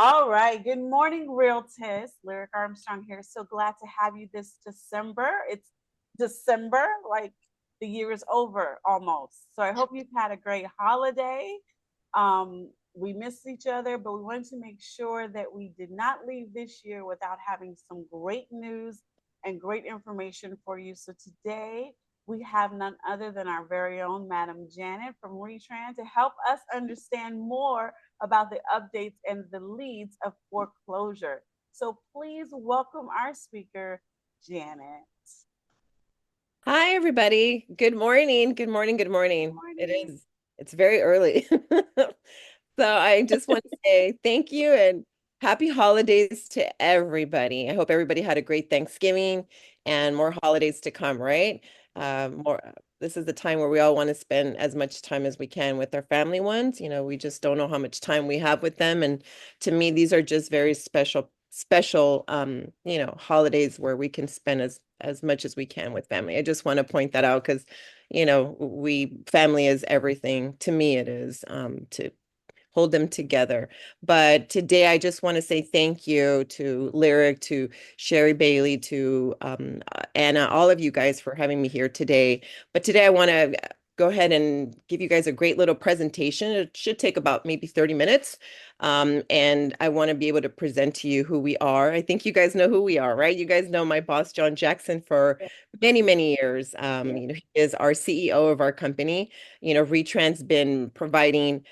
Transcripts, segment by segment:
All right. Good morning, Realtist. Lyric Armstrong here. So glad to have you this December. It's December, like the year is over almost. So I hope you've had a great holiday. We missed each other, but we wanted to make sure that we did not leave this year without having some great news and great information for you. So today we have none other than our very own Madam Janet from Retran to help us understand more about the updates and the leads of foreclosure. So please welcome our speaker, Janet. Hi, everybody. Good morning. Good morning. Good Good morning. morning. It's very early. So I just want to say thank you and happy holidays to everybody. I hope everybody had a great Thanksgiving and more holidays to come, right? More, this is the time where we all want to spend as much time as we can with our family ones. We just don't know how much time we have with them. And to me, these are just very special, holidays where we can spend as much as we can with family. I just want to point that out because, family is everything. To me, it is, to hold them together. But today, I just want to say thank you to Lyric, to Sherry Bailey, to Anna, all of you guys for having me here today. But today, I want to go ahead and give you guys a great little presentation. It should take about maybe 30 minutes. And I want to be able to present to you who we are. I think you guys know who we are, right? You guys know my boss, John Jackson, for many, many years. He is our CEO of our company. Retran's been providing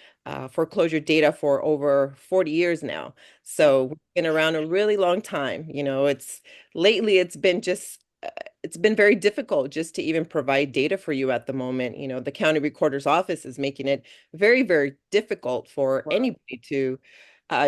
foreclosure data for over 40 years now. So we've been around a really long time. It's been very difficult just to even provide data for you at the moment. The county recorder's office is making it very, very difficult for anybody to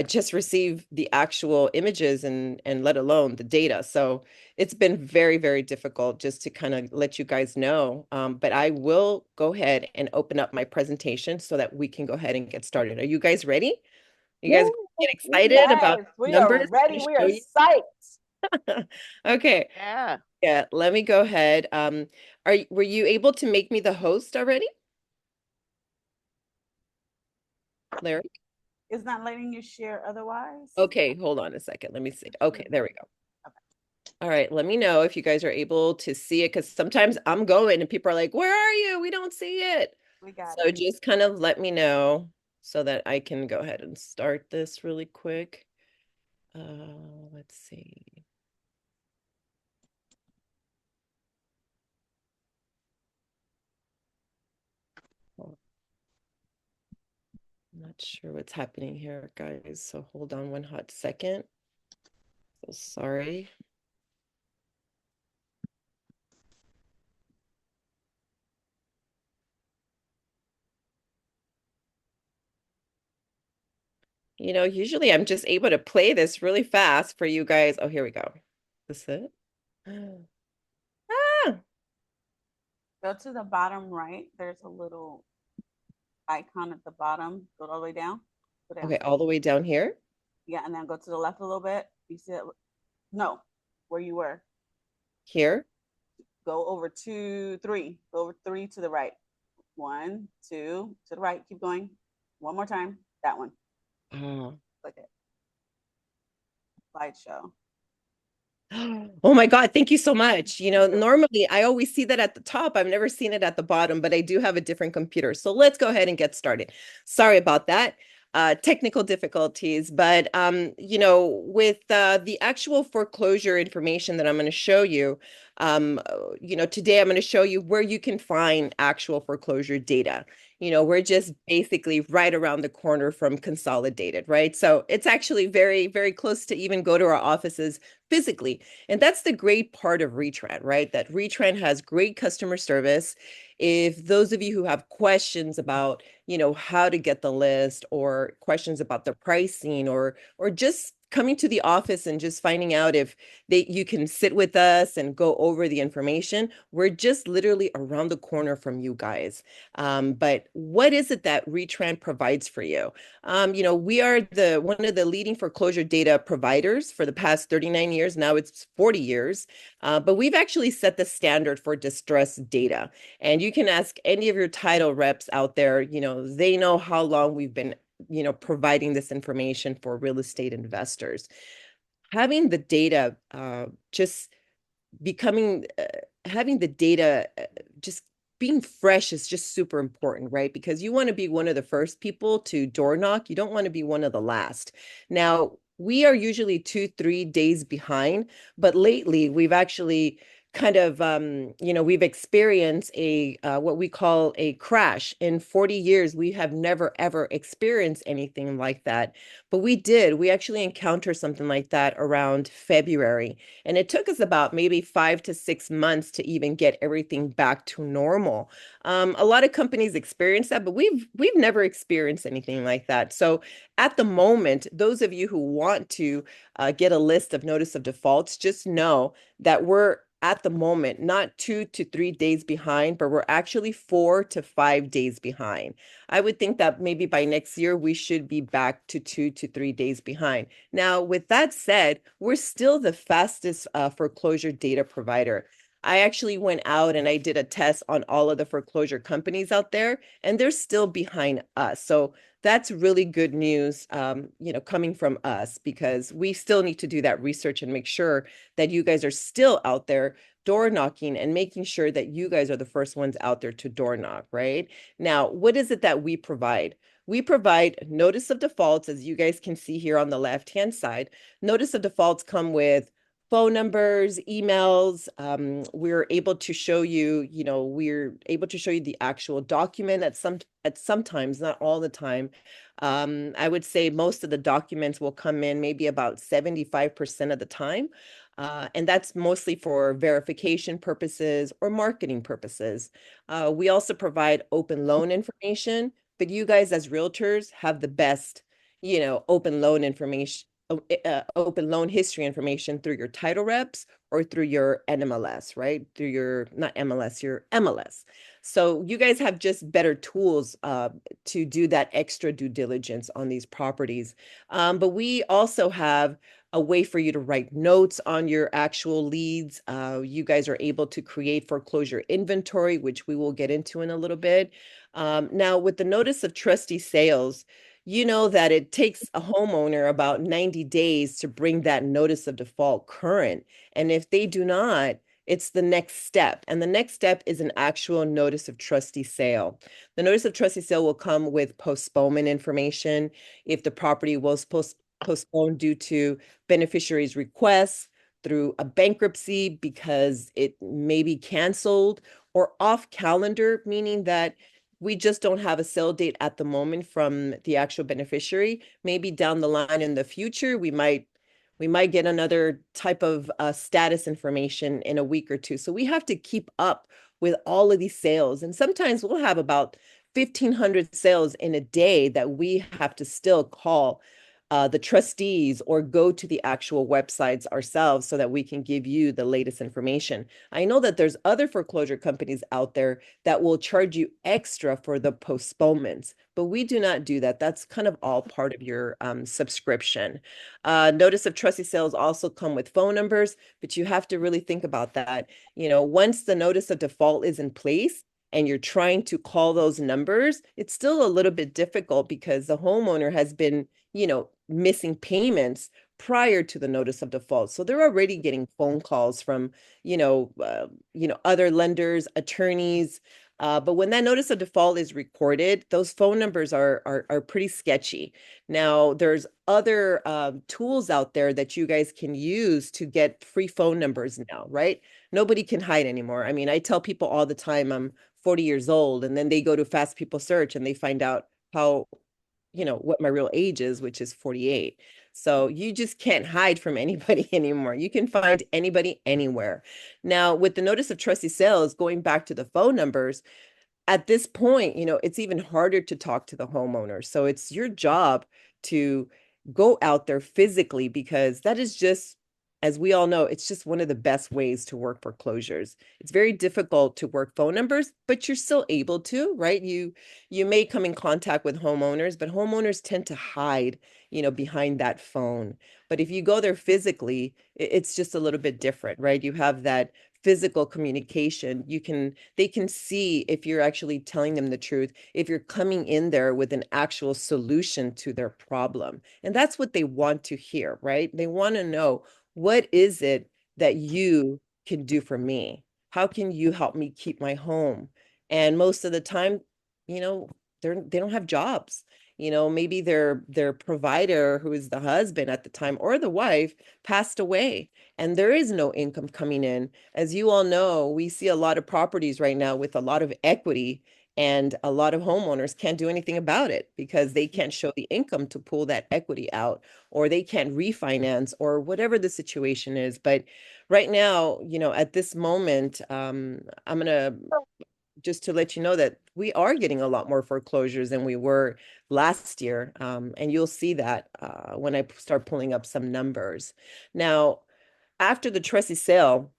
just receive the actual images and let alone the data. So it's been very, very difficult just to kind of let you guys know. But I will go ahead and open up my presentation so that we can go ahead and get started. Are you guys ready? You guys get excited about Yes, we are numbers I'm ready. gonna We are show you? psyched. Okay. Yeah. Yeah, let me go ahead. Were you able to make me the host already, Larry? It's not letting you share otherwise. Okay, hold on a second. Let me see. Okay, there we go. Okay, All right, let me know if you guys are able to see it because sometimes I'm going and people are like, "Where are you? We don't see it." we got So it. just kind of let me know so that I can go ahead and start this really quick. Let's see. Oh, I'm not sure what's happening here, guys. So hold on one hot second. So sorry. Usually I'm just able to play this really fast for you guys. Oh, here we go. Is this it? Ah, Go to the bottom right. There's a little icon at the bottom. Go all the way down. Go down. okay, all the way down here. Yeah, and then go to the left a little bit. You see it? No, where you were. Here. Go over two, three. Go over three to the right. One, two, to the right. Keep going. One more time. That one. Oh. Click it. Slideshow. Oh my God, thank you so much. You. Normally I always see that at the top. I've never seen it at the bottom, but I do have a different computer. So let's go ahead and get started. Sorry about that. Technical difficulties, but with the actual foreclosure information that I'm going to show you, today I'm going to show you where you can find actual foreclosure data. We're just basically right around the corner from Consolidated, right? So it's actually very, very close to even go to our offices physically. And that's the great part of Retran, right? That Retran has great customer service. If those of you who have questions about, how to get the list or questions about the pricing or just coming to the office and just finding out if you can sit with us and go over the information, we're just literally around the corner from you guys. But what is it that Retran provides for you? We are one of the leading foreclosure data providers for the past 39 years. Now it's 40 years. But we've actually set the standard for distressed data. And you can ask any of your title reps out there, they know how long we've been providing this information for real estate investors. Having the data, just becoming having the data, just being fresh is just super important, right? Because you want to be one of the first people to door knock. You don't want to be one of the last. Now, we are usually 2, 3 days behind, but lately we've actually kind of we've experienced a what we call a crash. In 40 years we have never ever experienced anything like that, but we actually encountered something like that around February, and it took us about maybe 5 to 6 months to even get everything back to normal. A lot of companies experience that, but we've never experienced anything like that. So at the moment, those of you who want to get a list of notice of defaults, just know that we're at the moment not 2 to 3 days behind, but we're actually 4 to 5 days behind. I would think that maybe by next year we should be back to 2 to 3 days behind. Now, with that said, we're still the fastest foreclosure data provider. I actually went out and I did a test on all of the foreclosure companies out there, and they're still behind us. So that's really good news, coming from us, because we still need to do that research and make sure that you guys are still out there door knocking and making sure that you guys are the first ones out there to door knock, right? Now, what is it that we provide? We provide notice of defaults, as you guys can see here on the left-hand side. Notice of defaults come with phone numbers, emails. We're able to show you, we're able to show you the actual document at sometimes, not all the time. I would say most of the documents will come in maybe about 75% of the time. And that's mostly for verification purposes or marketing purposes. We also provide open loan information, but you guys as realtors have the best, open loan information, open loan history information through your title reps or through your NMLS, right? Through your, not MLS, your MLS. So you guys have just better tools to do that extra due diligence on these properties. But we also have a way for you to write notes on your actual leads. You guys are able to create foreclosure inventory, which we will get into in a little bit. Now, with the notice of trustee sales, you know that it takes a homeowner about 90 days to bring that notice of default current. And if they do not, it's the next step. And the next step is an actual notice of trustee sale. The notice of trustee sale will come with postponement information if the property was postponed due to beneficiary's request, through a bankruptcy because it may be canceled, or off calendar, meaning that we just don't have a sale date at the moment from the actual beneficiary. Maybe down the line in the future, we might get another type of status information in a week or two. So we have to keep up with all of these sales. And sometimes we'll have about 1,500 sales in a day that we have to still call the trustees or go to the actual websites ourselves so that we can give you the latest information. I know that there's other foreclosure companies out there that will charge you extra for the postponements, but we do not do that. That's kind of all part of your subscription. Notice of trustee sales also come with phone numbers, but you have to really think about that. Once the notice of default is in place, and you're trying to call those numbers, it's still a little bit difficult because the homeowner has been, missing payments prior to the notice of default. So they're already getting phone calls from, other lenders, attorneys. But when that notice of default is recorded, those phone numbers are pretty sketchy. Now, there's other tools out there that you guys can use to get free phone numbers now, right? Nobody can hide anymore. I mean, I tell people all the time I'm 40 years old, and then they go to Fast People Search and they find out how, what my real age is, which is 48. So you just can't hide from anybody anymore. You can find anybody anywhere. Now, with the notice of trustee sales, going back to the phone numbers, at this point, it's even harder to talk to the homeowner. So it's your job to go out there physically, because that is just, as we all know, it's just one of the best ways to work foreclosures. It's very difficult to work phone numbers, but you're still able to, right? You may come in contact with homeowners, but homeowners tend to hide, behind that phone. But if you go there physically, it's just a little bit different, right? You have that physical communication. They can see if you're actually telling them the truth, if you're coming in there with an actual solution to their problem. And that's what they want to hear, right? They want to know, what is it that you can do for me? How can you help me keep my home? And most of the time, you know, they don't have jobs. Maybe their provider, who is the husband at the time or the wife, passed away, and there is no income coming in. As you all know, we see a lot of properties right now with a lot of equity, and a lot of homeowners can't do anything about it because they can't show the income to pull that equity out, or they can't refinance, or whatever the situation is. But right now, at this moment, I'm gonna just to let you know that we are getting a lot more foreclosures than we were last year. And you'll see that when I start pulling up some numbers. Now, after the trustee sale,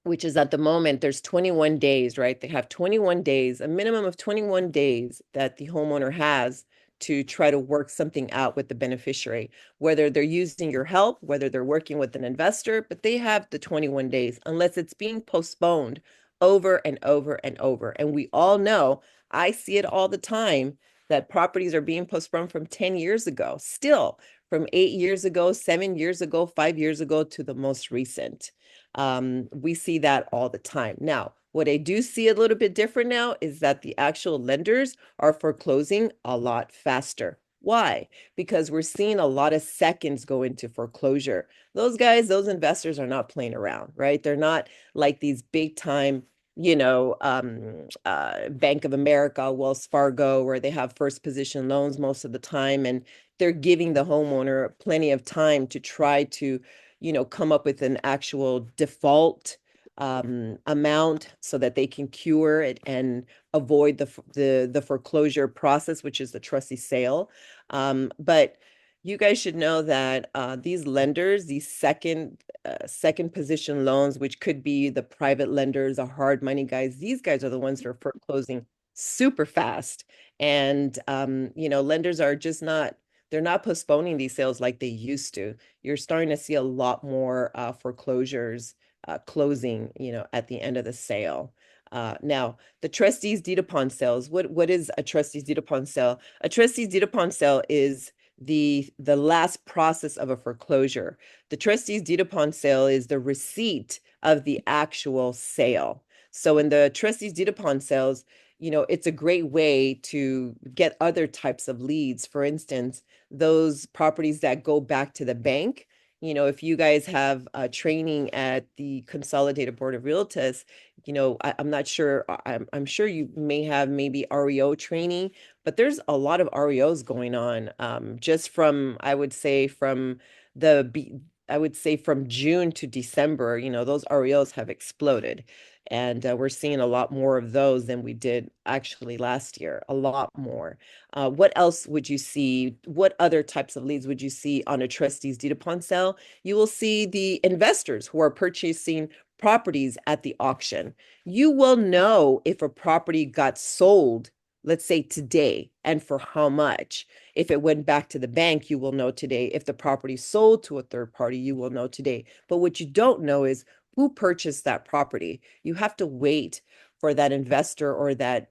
which is at the moment, there's 21 days, right? They have 21 days, a minimum of 21 days that the homeowner has to try to work something out with the beneficiary, whether they're using your help, whether they're working with an investor, but they have the 21 days unless it's being postponed over and over and over. And we all know, I see it all the time, that properties are being postponed from 10 years ago, still from 8 years ago, 7 years ago, 5 years ago to the most recent. We see that all the time. Now, what I do see a little bit different now is that the actual lenders are foreclosing a lot faster. Why? Because we're seeing a lot of seconds go into foreclosure. Those guys, those investors are not playing around, right? They're not like these big time, Bank of America, Wells Fargo, where they have first position loans most of the time, and they're giving the homeowner plenty of time to try to come up with an actual default amount so that they can cure it and avoid the foreclosure process, which is the trustee sale. But you guys should know that these lenders, these second position loans, which could be the private lenders, the hard money guys, these guys are the ones that are foreclosing super fast. And lenders are just not, they're not postponing these sales like they used to. You're starting to see a lot more foreclosures closing, at the end of the sale. Now, the trustee's deed upon sales. What is a trustee's deed upon sale? A trustee's deed upon sale is the last process of a foreclosure. The trustee's deed upon sale is the receipt of the actual sale. So in the trustee's deed upon sales, it's a great way to get other types of leads. For instance, those properties that go back to the bank. If you guys have training at the Consolidated Board of Realtors, I'm not sure. I'm sure you may have maybe REO training, but there's a lot of REOs going on. Just from, I would say from June to December, those REOs have exploded. And we're seeing a lot more of those than we did actually last year, a lot more. What else would you see? What other types of leads would you see on a trustee's deed upon sale? You will see the investors who are purchasing properties at the auction. You will know if a property got sold, let's say today, and for how much. If it went back to the bank, you will know today. If the property sold to a third party, you will know today. But what you don't know is who purchased that property. You have to wait for that investor or that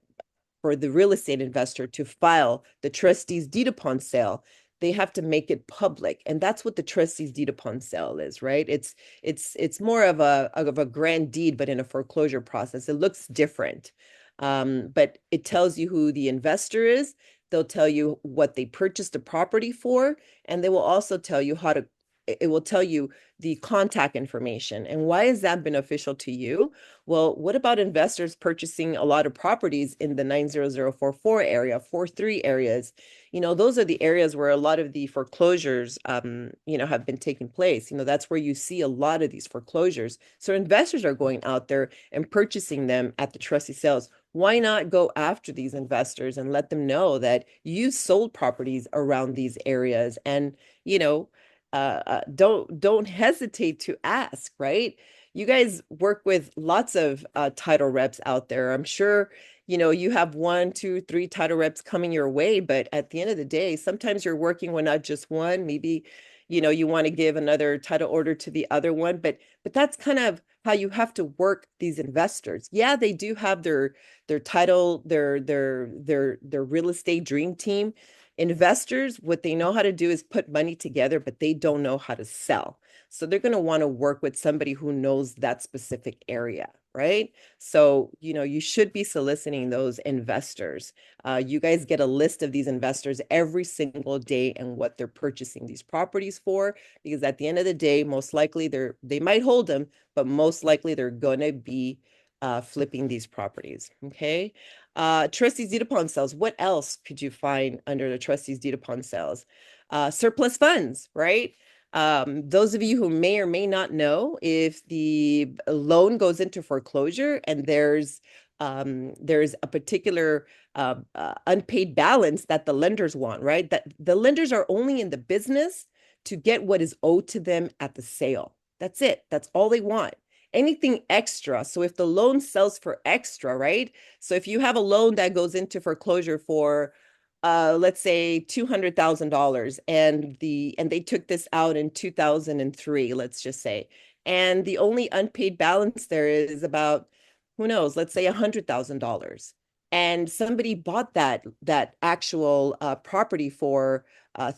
for the real estate investor to file the trustee's deed upon sale. They have to make it public, and that's what the trustee's deed upon sale is, right? It's more of a grand deed, but in a foreclosure process. It looks different, but it tells you who the investor is. They'll tell you what they purchased the property for, and they will also tell you how to. It will tell you the contact information. And why is that beneficial to you? Well, what about investors purchasing a lot of properties in the 90044 area, 43 areas? Those are the areas where a lot of the foreclosures, have been taking place. That's where you see a lot of these foreclosures. So investors are going out there and purchasing them at the trustee sales. Why not go after these investors and let them know that you sold properties around these areas? And, don't hesitate to ask, right? You guys work with lots of title reps out there. I'm sure, you have one, two, three title reps coming your way, but at the end of the day, sometimes you're working with not just one, maybe, you want to give another title order to the other one, but that's kind of how you have to work these investors. Yeah, they do have their title, their real estate dream team. Investors, what they know how to do is put money together, but they don't know how to sell. So they're going to want to work with somebody who knows that specific area, right? So, you should be soliciting those investors. You guys get a list of these investors every single day and what they're purchasing these properties for, because at the end of the day, most likely they might hold them, but most likely they're going to be flipping these properties. Okay. Trustees deed upon sales. What else could you find under the trustees deed upon sales? Surplus funds, right? Those of you who may or may not know, if the loan goes into foreclosure and there's a particular unpaid balance that the lenders want, right? That the lenders are only in the business to get what is owed to them at the sale. That's it. That's all they want. Anything extra. So if the loan sells for extra, right? So if you have a loan that goes into foreclosure for let's say $200,000 and they took this out in 2003, let's just say, and the only unpaid balance there is about, who knows, let's say $100,000, and somebody bought that actual property for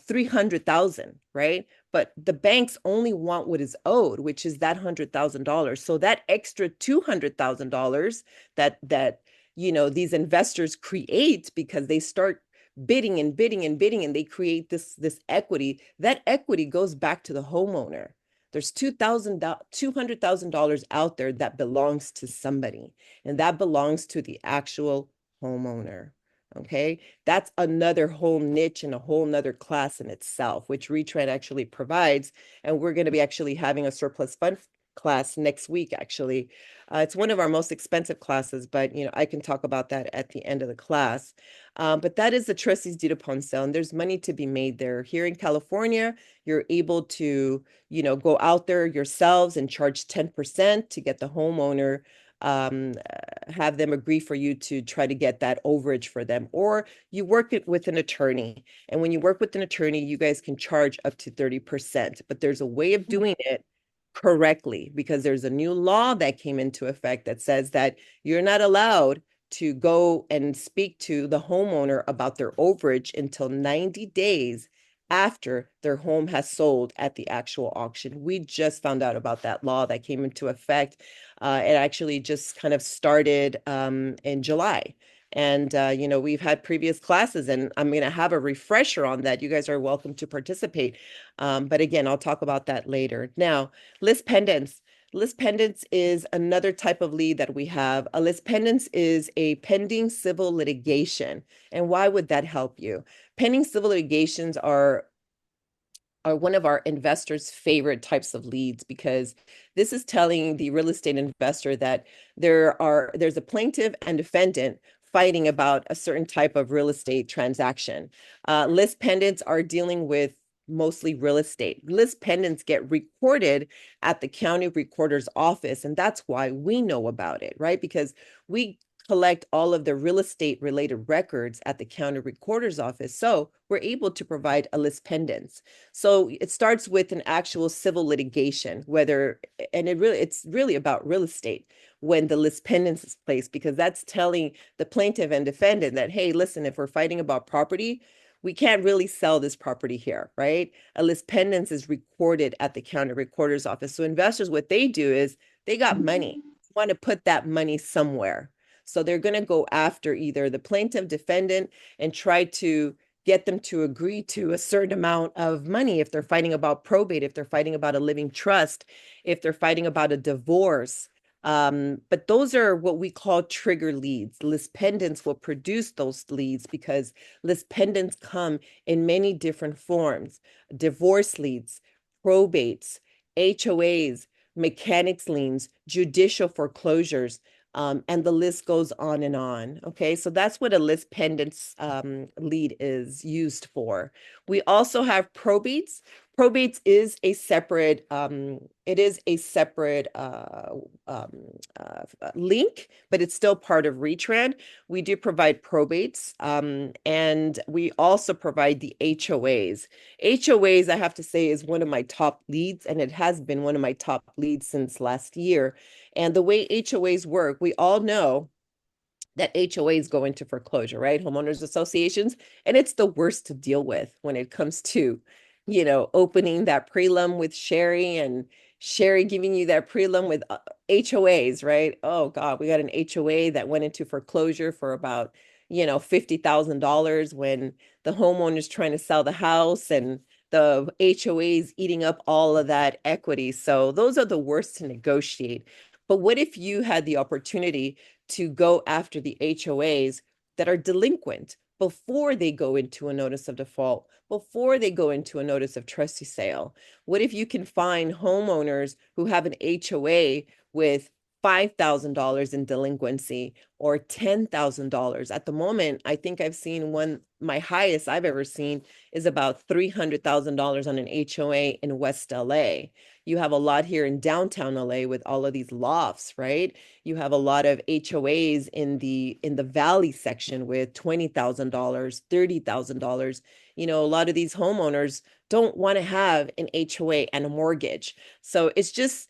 300,000, right? But the banks only want what is owed, which is that $100,000. So that extra $200,000 that these investors create, because they start bidding and bidding and bidding, and they create this equity. That equity goes back to the homeowner. There's $200,000 out there that belongs to somebody, and that belongs to the actual homeowner. Okay, that's another whole niche and a whole nother class in itself, which Retrend actually provides. And we're going to be actually having a surplus fund class next week, actually. It's one of our most expensive classes, but I can talk about that at the end of the class. But that is the trustees deed upon sale, and there's money to be made there. Here in California, you're able to, go out there yourselves and charge 10% to get the homeowner, have them agree for you to try to get that overage for them, or you work it with an attorney. And when you work with an attorney, you guys can charge up to 30%, but there's a way of doing it correctly, because there's a new law that came into effect that says that you're not allowed to go and speak to the homeowner about their overage until 90 days after their home has sold at the actual auction. We just found out about that law that came into effect. It actually just kind of started in July. And, we've had previous classes, and I'm going to have a refresher on that. You guys are welcome to participate. But again, I'll talk about that later. Now, list pendants. List pendants is another type of lead that we have. A list pendants is a pending civil litigation. And why would that help you? Pending civil litigations are one of our investors' favorite types of leads, because this is telling the real estate investor that there's a plaintiff and defendant fighting about a certain type of real estate transaction. List pendants are dealing with mostly real estate. List pendants get recorded at the county recorder's office, and that's why we know about it, right? Because we collect all of the real estate related records at the county recorder's office. So we're able to provide a list pendants. So it starts with an actual civil litigation, it's really about real estate when the list pendants is placed, because that's telling the plaintiff and defendant that, hey, listen, if we're fighting about property, we can't really sell this property here, right? A list pendants is recorded at the county recorder's office. So investors, what they do is they got money, want to put that money somewhere. So they're going to go after either the plaintiff, defendant, and try to get them to agree to a certain amount of money if they're fighting about probate, if they're fighting about a living trust, if they're fighting about a divorce. But those are what we call trigger leads. List pendants will produce those leads because list pendants come in many different forms: divorce leads, probates, HOAs, mechanics liens, judicial foreclosures, and the list goes on and on. Okay, so that's what a list pendants lead is used for. We also have probates. Probates is a separate, it is a separate um, link, but it's still part of Retrand. We do provide probates, and we also provide the HOAs. HOAs, I have to say, is one of my top leads, and it has been one of my top leads since last year. And the way HOAs work, we all know that HOAs go into foreclosure, right? Homeowners associations. And it's the worst to deal with when it comes to, opening that prelim with Sherry and Sherry giving you that prelim with HOAs, right? Oh God, we got an HOA that went into foreclosure for about, $50,000 when the homeowner's trying to sell the house and the HOA's eating up all of that equity. So those are the worst to negotiate. But what if you had the opportunity to go after the HOAs that are delinquent before they go into a notice of default, before they go into a notice of trustee sale? What if you can find homeowners who have an HOA with $5,000 in delinquency or $10,000? At the moment, I think I've seen one, my highest I've ever seen is about $300,000 on an HOA in West LA. You have a lot here in downtown LA with all of these lofts, right? You have a lot of HOAs in the valley section with $20,000, $30,000. A lot of these homeowners don't want to have an HOA and a mortgage. So it's just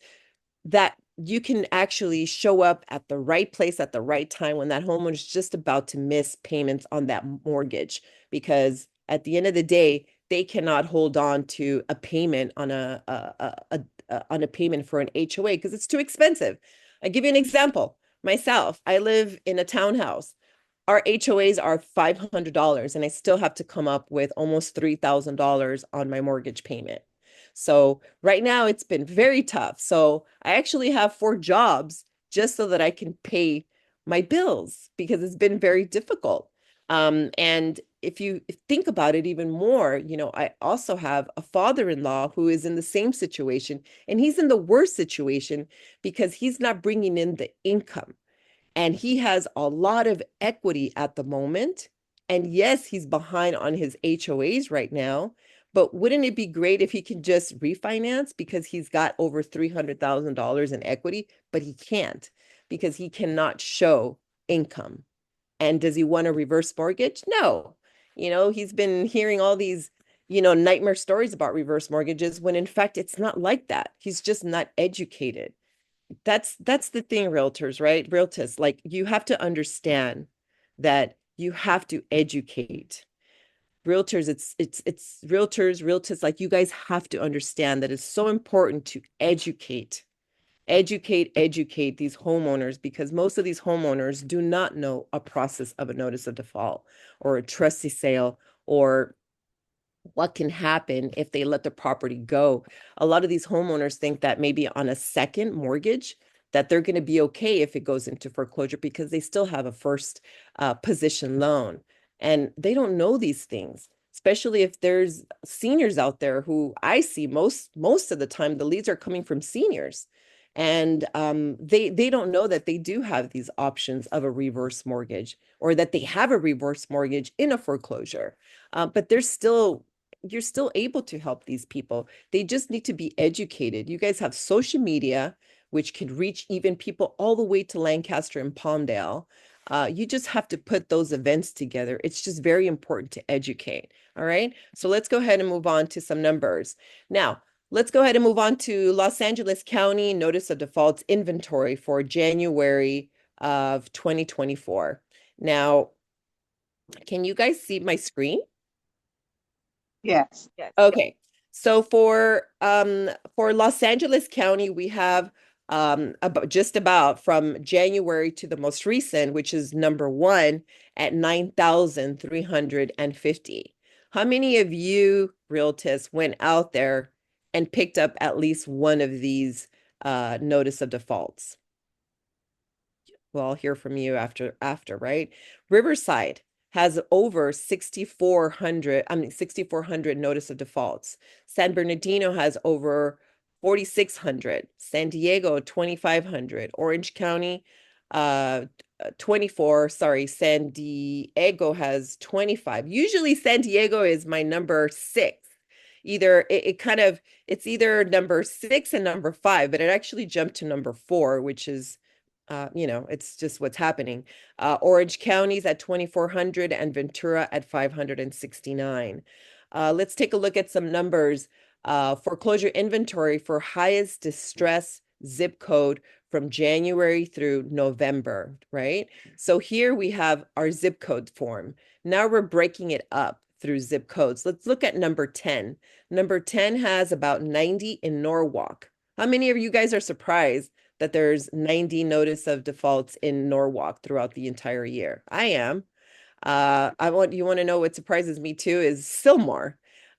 that you can actually show up at the right place at the right time when that homeowner is just about to miss payments on that mortgage, because at the end of the day, they cannot hold on to a payment on on a payment for an HOA because it's too expensive. I give you an example. Myself, I live in a townhouse. Our HOAs are $500 and I still have to come up with almost $3,000 on my mortgage payment. So right now it's been very tough. So I actually have 4 jobs just so that I can pay my bills because it's been very difficult. And if you think about it even more, I also have a father-in-law who is in the same situation, and he's in the worst situation because he's not bringing in the income. And he has a lot of equity at the moment. And yes, he's behind on his HOAs right now. But wouldn't it be great if he can just refinance because he's got over $300,000 in equity, but he can't because he cannot show income. And does he want a reverse mortgage? No. He's been hearing all these, nightmare stories about reverse mortgages when in fact it's not like that. He's just not educated. That's the thing, realtors, right? Realtors, like you have to understand that you have to educate. Realtors, it's realtors, like you guys have to understand that it's so important to educate these homeowners because most of these homeowners do not know a process of a notice of default or a trustee sale or what can happen if they let the property go. A lot of these homeowners think that maybe on a second mortgage that they're going to be okay if it goes into foreclosure because they still have a first position loan. And they don't know these things, especially if there's seniors out there who I see most of the time, the leads are coming from seniors. And they don't know that they do have these options of a reverse mortgage or that they have a reverse mortgage in a foreclosure. But you're still able to help these people. They just need to be educated. You guys have social media, which can reach even people all the way to Lancaster and Palmdale. You just have to put those events together. It's just very important to educate. All right. So let's go ahead and move on to some numbers. Now, let's go ahead and move on to Los Angeles County Notice of Defaults inventory for January of 2024. Now, can you guys see my screen? Yes. Yes. Okay. So for Los Angeles County, we have about from January to the most recent, which is number 1 at 9,350. How many of you realtors went out there and picked up at least one of these notice of defaults? Well, I'll hear from you after, right? Riverside has over 6,400 notice of defaults. San Bernardino has over 4,600. San Diego, 2,500. Orange County, 24. Sorry, San Diego has 25. Usually San Diego is my number 6. it kind of it's either number 6 and number 5, but it actually jumped to number 4, which is it's just what's happening. Orange County's at 2,400 and Ventura at 569. Let's take a look at some numbers. Foreclosure inventory for highest distress zip code from January through November, right? So here we have our zip code form. Now we're breaking it up through zip codes. Let's look at number 10. Number 10 has about 90 in Norwalk. How many of you guys are surprised that there's 90 notice of defaults in Norwalk throughout the entire year? I am. You want to know what surprises me too is Sylmar.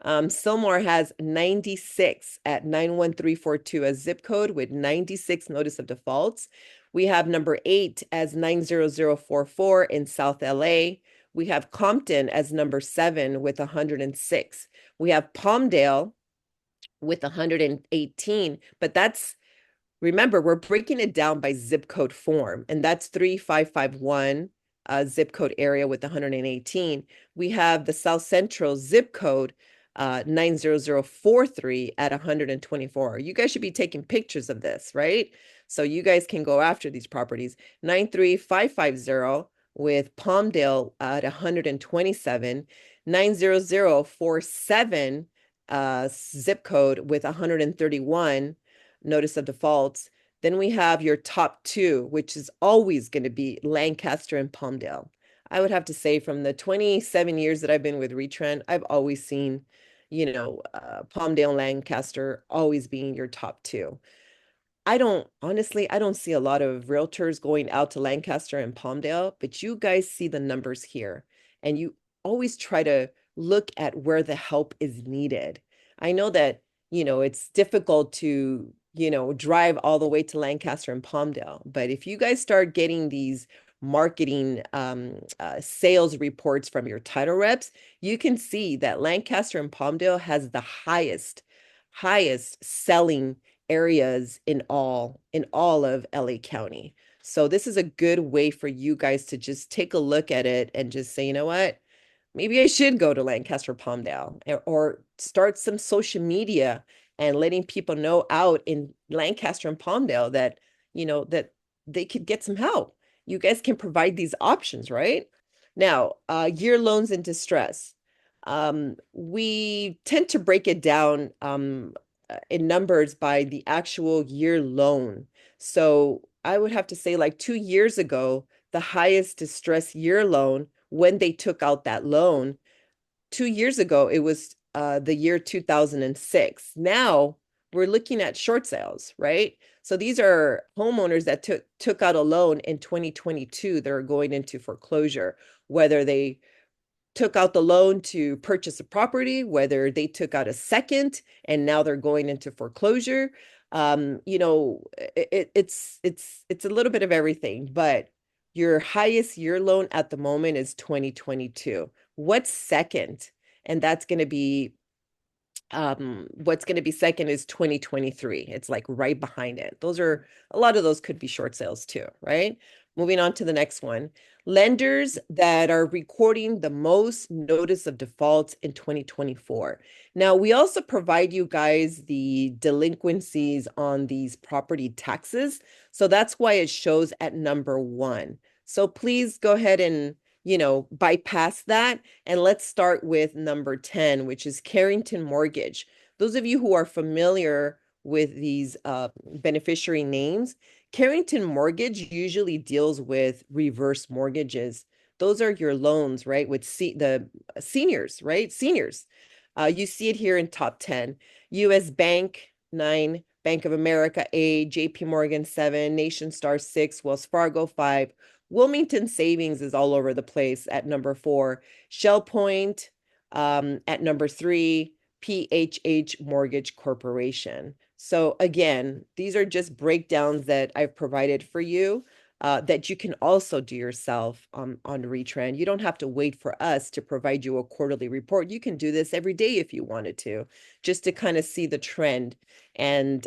Sylmar has 96 at 91342 as zip code with 96 notice of defaults. We have number 8 as 90044 in South LA. We have Compton as number 7 with 106. We have Palmdale with 118, but remember, we're breaking it down by zip code form, and that's 3551 zip code area with 118. We have the South Central zip code 90043 at 124. You guys should be taking pictures of this, right? So you guys can go after these properties. 93550 with Palmdale at 127, 90047 zip code with 131 notice of defaults. Then we have your top 2, which is always going to be Lancaster and Palmdale. I would have to say from the 27 years that I've been with Retrend, I've always seen, Palmdale and Lancaster always being your top 2. I don't see a lot of realtors going out to Lancaster and Palmdale, but you guys see the numbers here and you always try to look at where the help is needed. I know that, it's difficult to, drive all the way to Lancaster and Palmdale, but if you guys start getting these marketing sales reports from your title reps, you can see that Lancaster and Palmdale has the highest selling areas in all of LA County. So this is a good way for you guys to just take a look at it and just say, you know what? Maybe I should go to Lancaster Palmdale or start some social media and letting people know out in Lancaster and Palmdale that, that they could get some help. You guys can provide these options, right? Now, year loans in distress. We tend to break it down in numbers by the actual year loan. So I would have to say like 2 years ago, the highest distress year loan when they took out that loan 2 years ago, it was the year 2006. Now we're looking at short sales, right? So these are homeowners that took out a loan in 2022. They're going into foreclosure, whether they took out the loan to purchase a property, whether they took out a second and now they're going into foreclosure. It's a little bit of everything, but your highest year loan at the moment is 2022. What's second? And that's going to be what's going to be second is 2023. It's like right behind it. A lot of those could be short sales too, right? Moving on to the next one. Lenders that are recording the most notice of defaults in 2024. Now, we also provide you guys the delinquencies on these property taxes. So that's why it shows at number 1. So please go ahead and, bypass that. And let's start with number 10, which is Carrington Mortgage. Those of you who are familiar with these beneficiary names, Carrington Mortgage usually deals with reverse mortgages. Those are your loans, right? With the seniors, right? Seniors. You see it here in top 10. US Bank, 9. Bank of America, 8. JP Morgan, 7. Nation Star, 6. Wells Fargo, 5. Wilmington Savings is all over the place at number 4. Shell Point at number 3. PHH Mortgage Corporation. So again, these are just breakdowns that I've provided for you that you can also do yourself on Retrend. You don't have to wait for us to provide you a quarterly report. You can do this every day if you wanted to, just to kind of see the trend and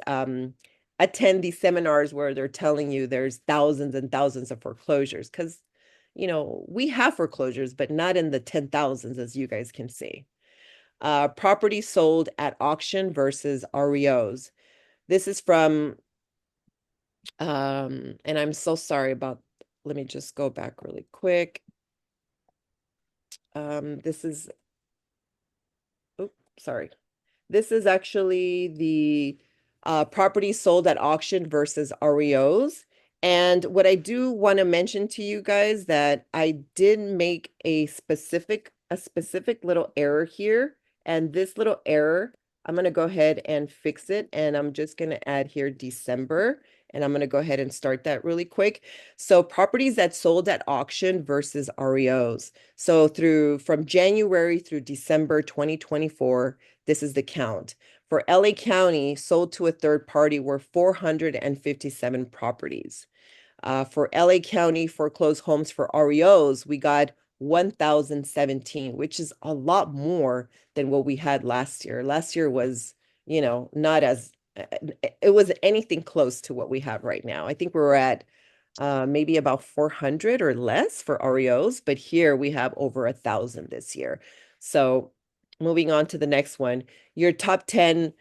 attend these seminars where they're telling you there's thousands and thousands of foreclosures because, we have foreclosures, but not in the 10,000s as you guys can see. Property sold at auction versus REOs. This is from, and I'm so sorry about, let me just go back really quick. This is, oh, sorry. This is actually the property sold at auction versus REOs. And what I do want to mention to you guys that I did make a specific little error here. And this little error, I'm going to go ahead and fix it. And I'm just going to add here December. And I'm going to go ahead and start that really quick. So properties that sold at auction versus REOs. So from January through December 2024, this is the count. For LA County, sold to a third party were 457 properties. For LA County foreclosed homes for REOs, we got 1,017, which is a lot more than what we had last year. Last year was, not as, it wasn't anything close to what we have right now. I think we were at maybe about 400 or less for REOs, but here we have over 1,000 this year. So moving on to the next one, your top 10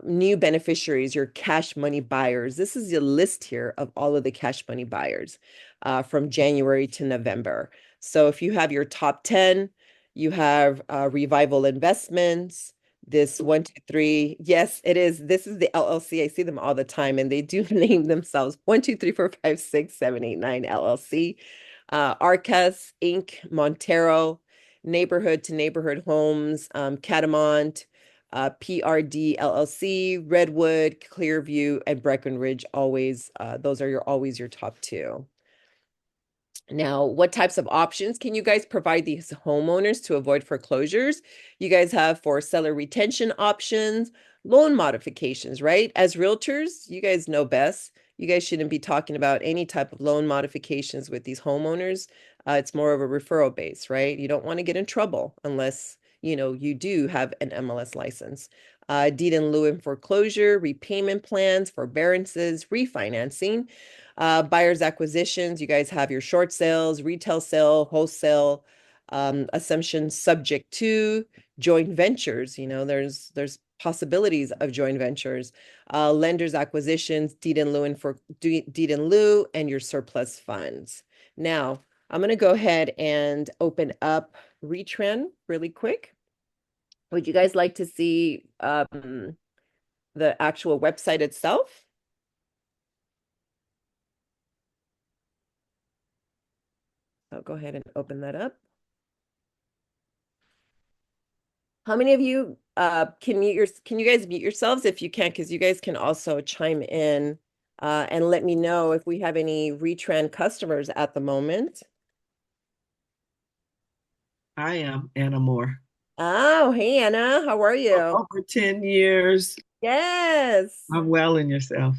new beneficiaries, your cash money buyers. This is the list here of all of the cash money buyers from January to November. So if you have your top 10, you have Revival Investments, this 1, 2, 3. Yes, it is. This is the LLC. I see them all the time, and they do name themselves 1, 2, 3, 4, 5, 6, 7, 8, 9 LLC. Arcas Inc., Montero, Neighborhood to Neighborhood Homes, Catamount, PRD LLC, Redwood, Clearview, and Breckenridge. Always, those are always your top two. Now, what types of options can you guys provide these homeowners to avoid foreclosures? You guys have for seller retention options, loan modifications, right? As realtors, you guys know best. You guys shouldn't be talking about any type of loan modifications with these homeowners. It's more of a referral base, right? You don't want to get in trouble unless, you do have an MLS license. Deed in lieu and foreclosure, repayment plans, forbearances, refinancing. Buyers acquisitions, you guys have your short sales, retail sale, wholesale, assumptions subject to joint ventures. There's possibilities of joint ventures, lenders acquisitions, deed in lieu and your surplus funds. Now, I'm going to go ahead and open up Retren really quick. Would you guys like to see the actual website itself? I'll go ahead and open that up. How many of you can you guys mute yourselves if you can, because you guys can also chime in and let me know if we have any Retran customers at the moment. I am Anna Moore. Oh, hey Anna, how are you? Over 10 years. Yes. I'm well in yourself.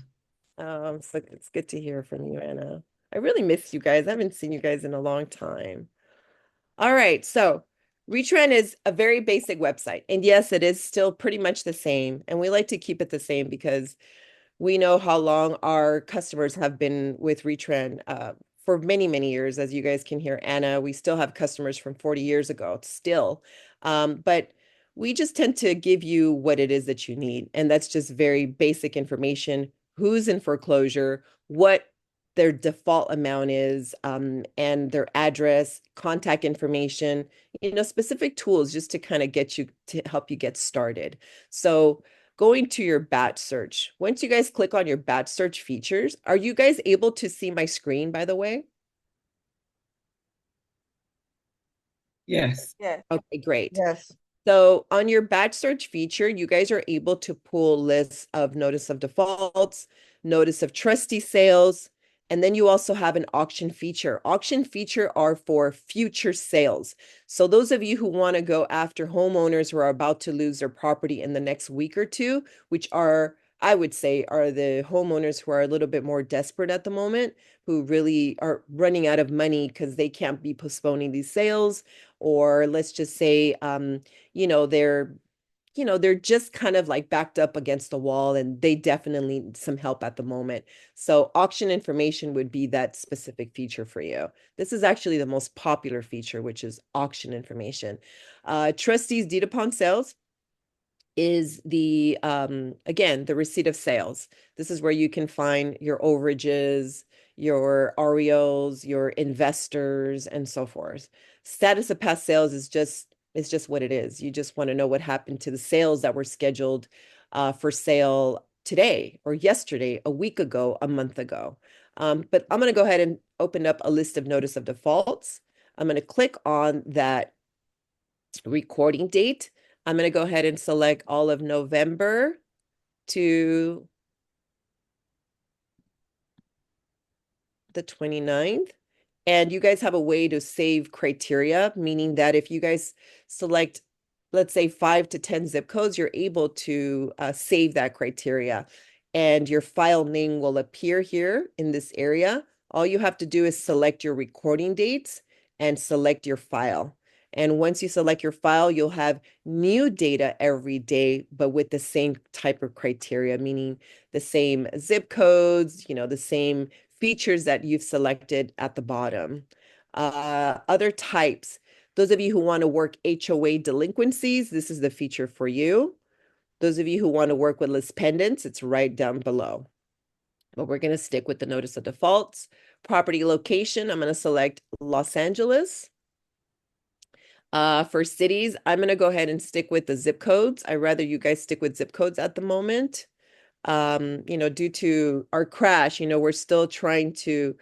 So it's good to hear from you, Anna. I really miss you guys. I haven't seen you guys in a long time. All right, so Retren is a very basic website. And yes, it is still pretty much the same. And we like to keep it the same because we know how long our customers have been with Retren for many, many years. As you guys can hear, Anna, we still have customers from 40 years ago still. But we just tend to give you what it is that you need. And that's just very basic information. Who's in foreclosure, what their default amount is, and their address, contact information, specific tools just to kind of help you get started. So going to your batch search. Once you guys click on your batch search features, are you guys able to see my screen, by the way? Yes. Yes. Okay, great. Yes. So on your batch search feature, you guys are able to pull lists of notice of defaults, notice of trustee sales, and then you also have an auction feature. Auction feature are for future sales. So those of you who want to go after homeowners who are about to lose their property in the next week or two, which I would say, are the homeowners who are a little bit more desperate at the moment, who really are running out of money because they can't be postponing these sales, or let's just say, they're they're just kind of like backed up against the wall and they definitely need some help at the moment. So auction information would be that specific feature for you. This is actually the most popular feature, which is auction information. Trustees deed upon sales is the again, the receipt of sales. This is where you can find your overages, your REOs, your investors, and so forth. Status of past sales is just what it is. You just want to know what happened to the sales that were scheduled for sale today or yesterday, a week ago, a month ago. But I'm going to go ahead and open up a list of notice of defaults. I'm going to click on that recording date. I'm going to go ahead and select all of November to the 29th. And you guys have a way to save criteria, meaning that if you guys select, let's say 5 to 10 zip codes, you're able to save that criteria. And your file name will appear here in this area. All you have to do is select your recording dates and select your file. And once you select your file, you'll have new data every day, but with the same type of criteria, meaning the same zip codes, the same features that you've selected at the bottom. Other types, those of you who want to work HOA delinquencies, this is the feature for you. Those of you who want to work with list pendants, it's right down below. But we're going to stick with the notice of defaults. Property location, I'm going to select Los Angeles. For cities, I'm going to go ahead and stick with the zip codes. I'd rather you guys stick with zip codes at the moment. Due to our crash, we're still trying to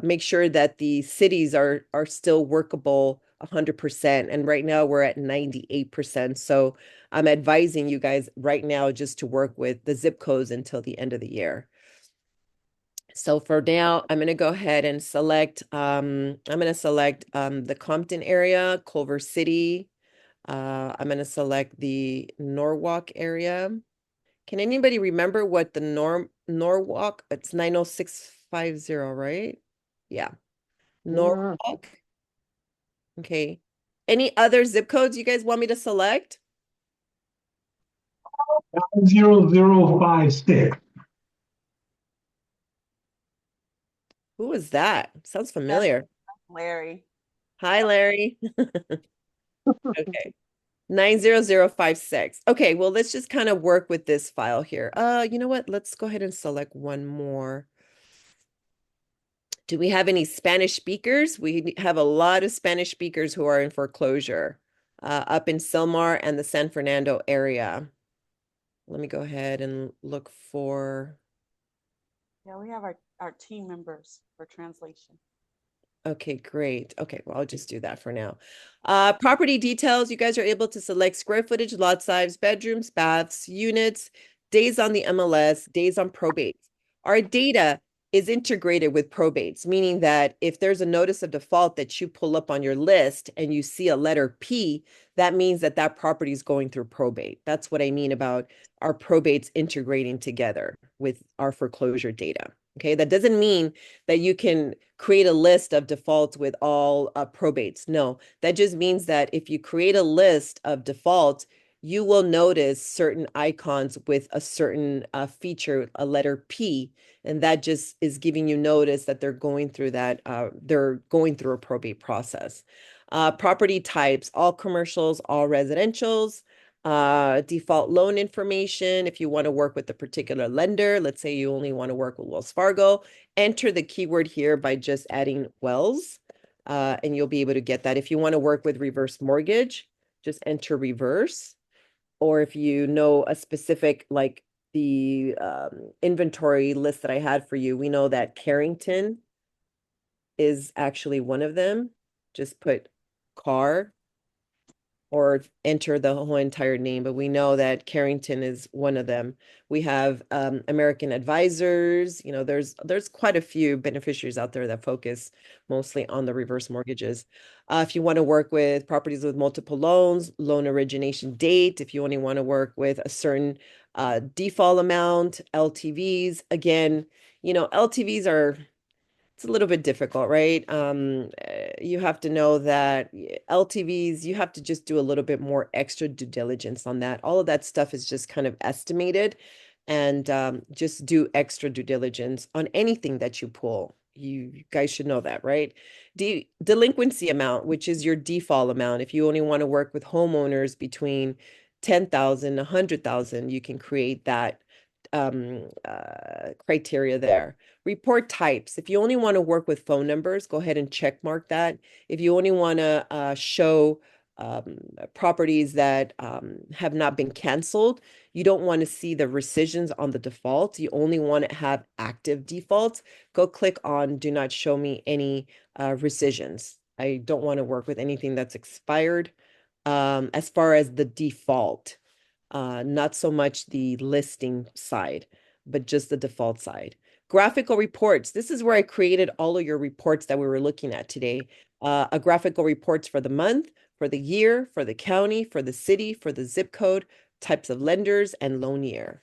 make sure that the cities are still workable 100%. And right now we're at 98%. So I'm advising you guys right now just to work with the zip codes until the end of the year. So for now, I'm going to go ahead and select, the Compton area, Culver City. I'm going to select the Norwalk area. Can anybody remember what the Norwalk, it's 90650, right? Yeah. Norwalk. Okay. Any other zip codes you guys want me to select? 0056. Who was that? Sounds That's familiar. Larry. Hi, Larry. Okay. 90056. Okay, well, let's just kind of work with this file here. You know what? Let's go ahead and select one more. Do we have any Spanish speakers? We have a lot of Spanish speakers who are in foreclosure up in Silmar and the San Fernando area. Let me go ahead and look for. Yeah, we have our team members for translation. Okay, great. Okay, well, I'll just do that for now. Property details, you guys are able to select square footage, lot size, bedrooms, baths, units, days on the MLS, days on probates. Our data is integrated with probates, meaning that if there's a notice of default that you pull up on your list and you see a letter P, that means that that property is going through probate. That's what I mean about our probates integrating together with our foreclosure data. Okay, that doesn't mean that you can create a list of defaults with all probates. No, that just means that if you create a list of defaults, you will notice certain icons with a certain feature, a letter P, and that just is giving you notice that they're going through a probate process. Property types, all commercials, all residentials. Default loan information, if you want to work with a particular lender, let's say you only want to work with Wells Fargo, enter the keyword here by just adding Wells, and you'll be able to get that. If you want to work with reverse mortgage, just enter reverse. Or if you know a specific, like the inventory list that I had for you, we know that Carrington is actually one of them. Just put car or enter the whole entire name, but we know that Carrington is one of them. We have American Advisors. There's quite a few beneficiaries out there that focus mostly on the reverse mortgages. If you want to work with properties with multiple loans, loan origination date, if you only want to work with a certain default amount, LTVs, again, LTVs are it's a little bit difficult, right? You have to know that LTVs, you have to just do a little bit more extra due diligence on that. All of that stuff is just kind of estimated, and just do extra due diligence on anything that you pull. You guys should know that, right? Delinquency amount, which is your default amount. If you only want to work with homeowners between 10,000, 100,000, you can create that criteria there. Report types. If you only want to work with phone numbers, go ahead and check mark that. If you only want to show properties that have not been canceled, you don't want to see the rescissions on the default. You only want to have active defaults. Go click on do not show me any rescissions. I don't want to work with anything that's expired as far as the default, not so much the listing side, but just the default side. Graphical reports. This is where I created all of your reports that we were looking at today. A graphical reports for the month, for the year, for the county, for the city, for the zip code, types of lenders, and loan year.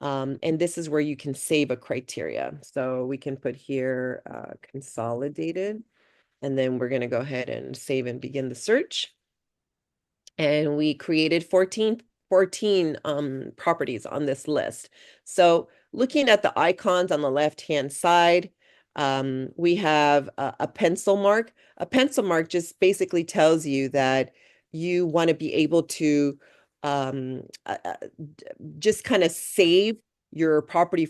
And this is where you can save a criteria. So we can put here consolidated, and then we're going to go ahead and save and begin the search. And we created 14 properties on this list. So looking at the icons on the left-hand side, we have a pencil mark. A pencil mark just basically tells you that you want to be able to just kind of save your property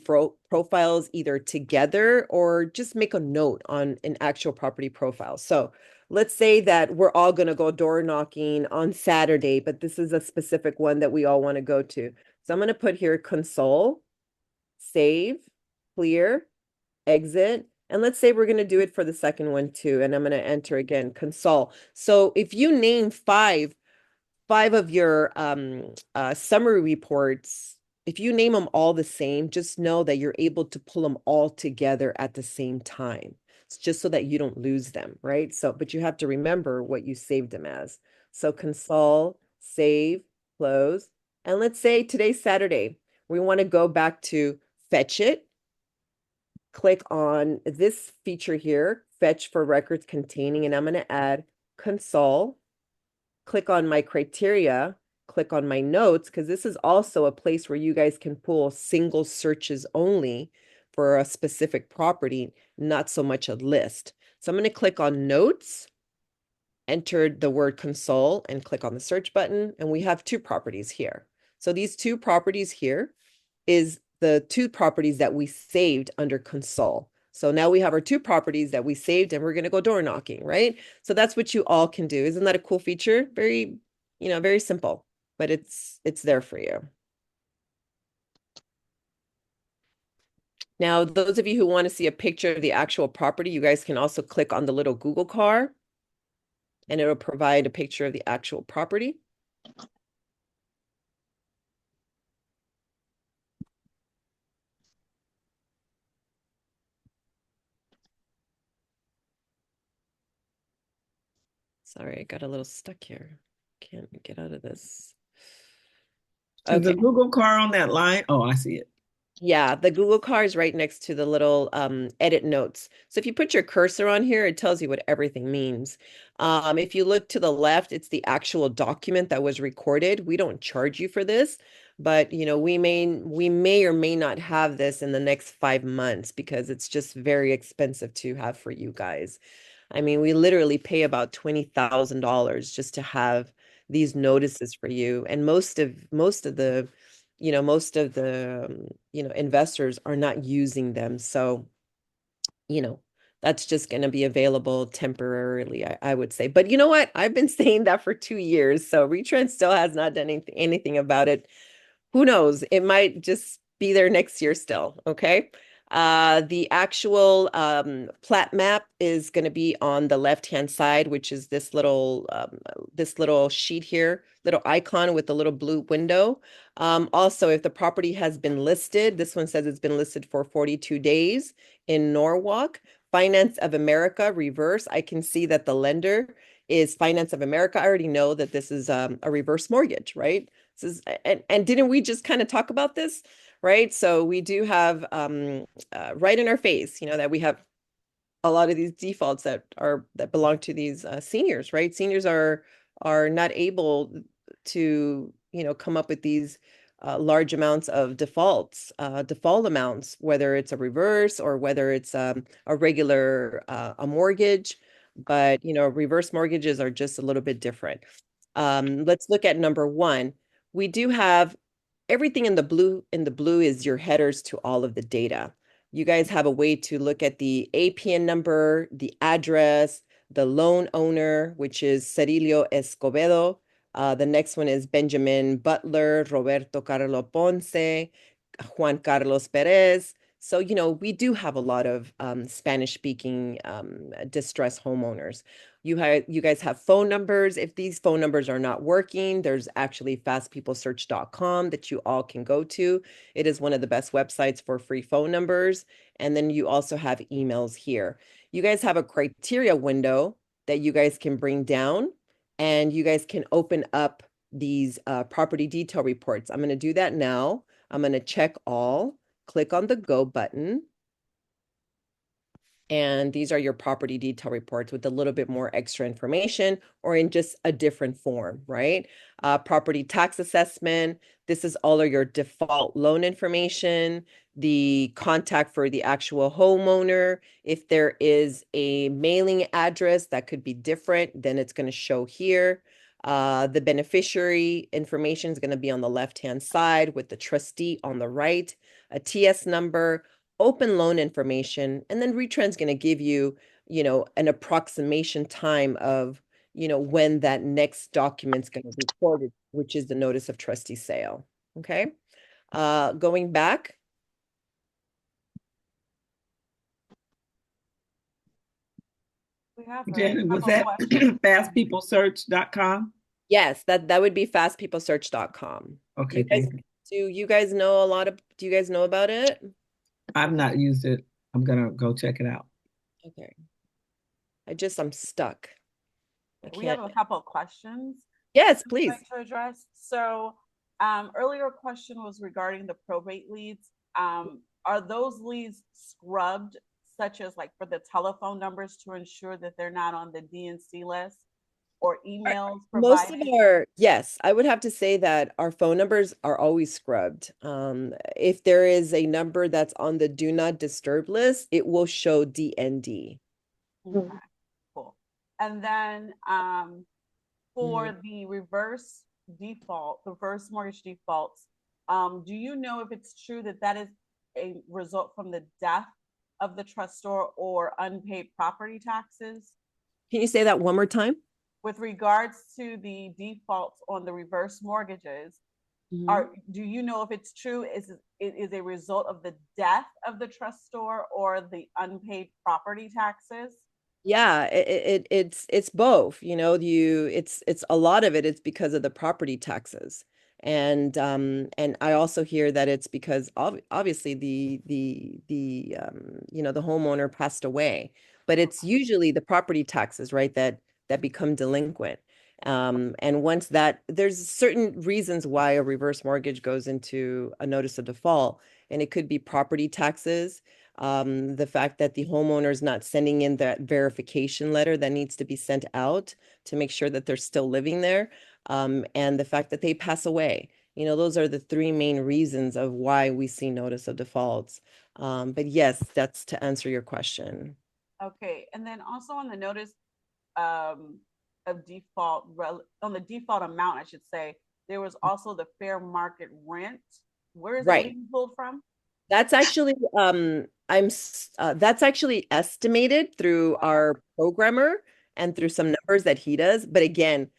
profiles either together or just make a note on an actual property profile. So let's say that we're all going to go door knocking on Saturday, but this is a specific one that we all want to go to. So I'm going to put here console, save, clear, exit. And let's say we're going to do it for the second one too. And I'm going to enter again, console. So if you name five of your summary reports, if you name them all the same, just know that you're able to pull them all together at the same time. It's just so that you don't lose them, right? So, but you have to remember what you saved them as. So console, save, close. And let's say today's Saturday. We want to go back to fetch it. Click on this feature here, fetch for records containing, and I'm going to add console. Click on my criteria, click on my notes, because this is also a place where you guys can pull single searches only for a specific property, not so much a list. So I'm going to click on notes, enter the word console, and click on the search button. And we have two properties here. So these two properties here is the two properties that we saved under console. So now we have our two properties that we saved and we're going to go door knocking, right? So that's what you all can do. Isn't that a cool feature? Very, very simple, but it's there for you. Now, those of you who want to see a picture of the actual property, you guys can also click on the little Google car and it'll provide a picture of the actual property. Sorry, I got a little stuck here. Can't get out of this. Is the Okay. Google car on that line? Oh, I see it. Yeah, the Google car is right next to the little edit notes. So if you put your cursor on here, it tells you what everything means. If you look to the left, it's the actual document that was recorded. We don't charge you for this, but we may or may not have this in the next 5 months because it's just very expensive to have for you guys. I mean, we literally pay about $20,000 just to have these notices for you. And most of the investors are not using them. So, that's just going to be available temporarily, I would say. But you know what? I've been saying that for 2 years. So Retrend still has not done anything about it. Who knows? It might just be there next year still. Okay. The actual plat map is going to be on the left-hand side, which is this little sheet here, little icon with the little blue window. Also, if the property has been listed, this one says it's been listed for 42 days in Norwalk. Finance of America, reverse. I can see that the lender is Finance of America. I already know that this is a reverse mortgage, right? This is, and didn't we just kind of talk about this? Right. So we do have right in our face, that we have a lot of these defaults that belong to these seniors, right? Seniors are not able to, come up with these large amounts of default amounts, whether it's a reverse or whether it's a regular a mortgage. But reverse mortgages are just a little bit different. Let's look at number one. We do have everything in the blue. In the blue is your headers to all of the data. You guys have a way to look at the APN number, the address, the loan owner, which is Cerilio Escobedo. The next one is Benjamin Butler, Roberto Carlo Ponce, Juan Carlos Perez. So, we do have a lot of Spanish-speaking distressed homeowners. You guys have phone numbers. If these phone numbers are not working, there's actually fastpeoplesearch.com that you all can go to. It is one of the best websites for free phone numbers. And then you also have emails here. You guys have a criteria window that you guys can bring down, and you guys can open up these property detail reports. I'm going to do that now. I'm going to check all, click on the go button. And these are your property detail reports with a little bit more extra information or in just a different form, right? Property tax assessment. This is all of your default loan information, the contact for the actual homeowner. If there is a mailing address that could be different, then it's going to show here. The beneficiary information is going to be on the left-hand side with the trustee on the right, a TS number, open loan information, and then Retrans going to give you, an approximation time of, when that next document's going to be recorded, which is the notice of trustee sale. Okay. Going back. We have a Janet, was couple that questions. fastpeoplesearch.com? Yes, that would be fastpeoplesearch.com. Okay, thank you. Do you guys know do you guys know about it? I've not used it. I'm gonna go check it out. Okay. I'm stuck. I We have can't. a couple of questions Yes, I'd please. like to address. So, earlier question was regarding the probate leads. Are those leads scrubbed, such as like for the telephone numbers to ensure that they're not on the DNC list, or emails Most of provided? yes, I would have to say that our phone numbers are always scrubbed. If there is a number that's on the do not disturb list, it will show DND. Okay, cool. And then for the reverse mortgage defaults, do you know if it's true that that is a result from the death of the trustor or unpaid property taxes? Can you say that one more time? With regards to the defaults on the reverse mortgages, do you know if it's true it is a result of the death of the trustor or the unpaid property taxes? Yeah, it's both, it's a lot of it's because of the property taxes. And I also hear that it's because obviously the homeowner passed away, but it's usually the property taxes, right, that become delinquent. And once that, there's certain reasons why a reverse mortgage goes into a notice of default, and it could be property taxes, the fact that the homeowner is not sending in that verification letter that needs to be sent out to make sure that they're still living there, and the fact that they pass away. Those are the three main reasons of why we see notice of defaults. But yes, that's to answer your question. Okay, and then also on the notice of default, on the default amount, I should say, there was also the fair market rent. Where is that Right. being pulled from? That's actually that's actually estimated through our programmer and through some numbers that he does. But again,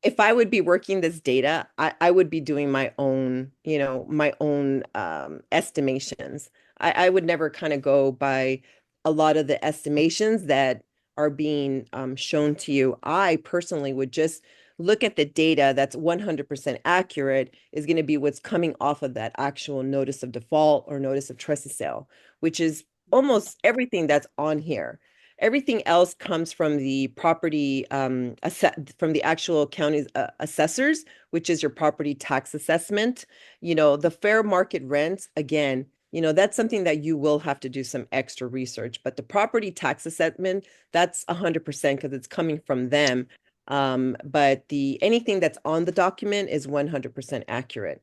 if I would be working this data, I would be doing my own estimations. I would never kind of go by a lot of the estimations that are being shown to you. I personally would just look at the data that's 100% accurate is going to be what's coming off of that actual notice of default or notice of trustee sale, which is almost everything that's on here. Everything else comes from the property, from the actual county's assessors, which is your property tax assessment. The fair market rents, again, that's something that you will have to do some extra research. But the property tax assessment, that's 100% because it's coming from them. But anything that's on the document is 100% accurate.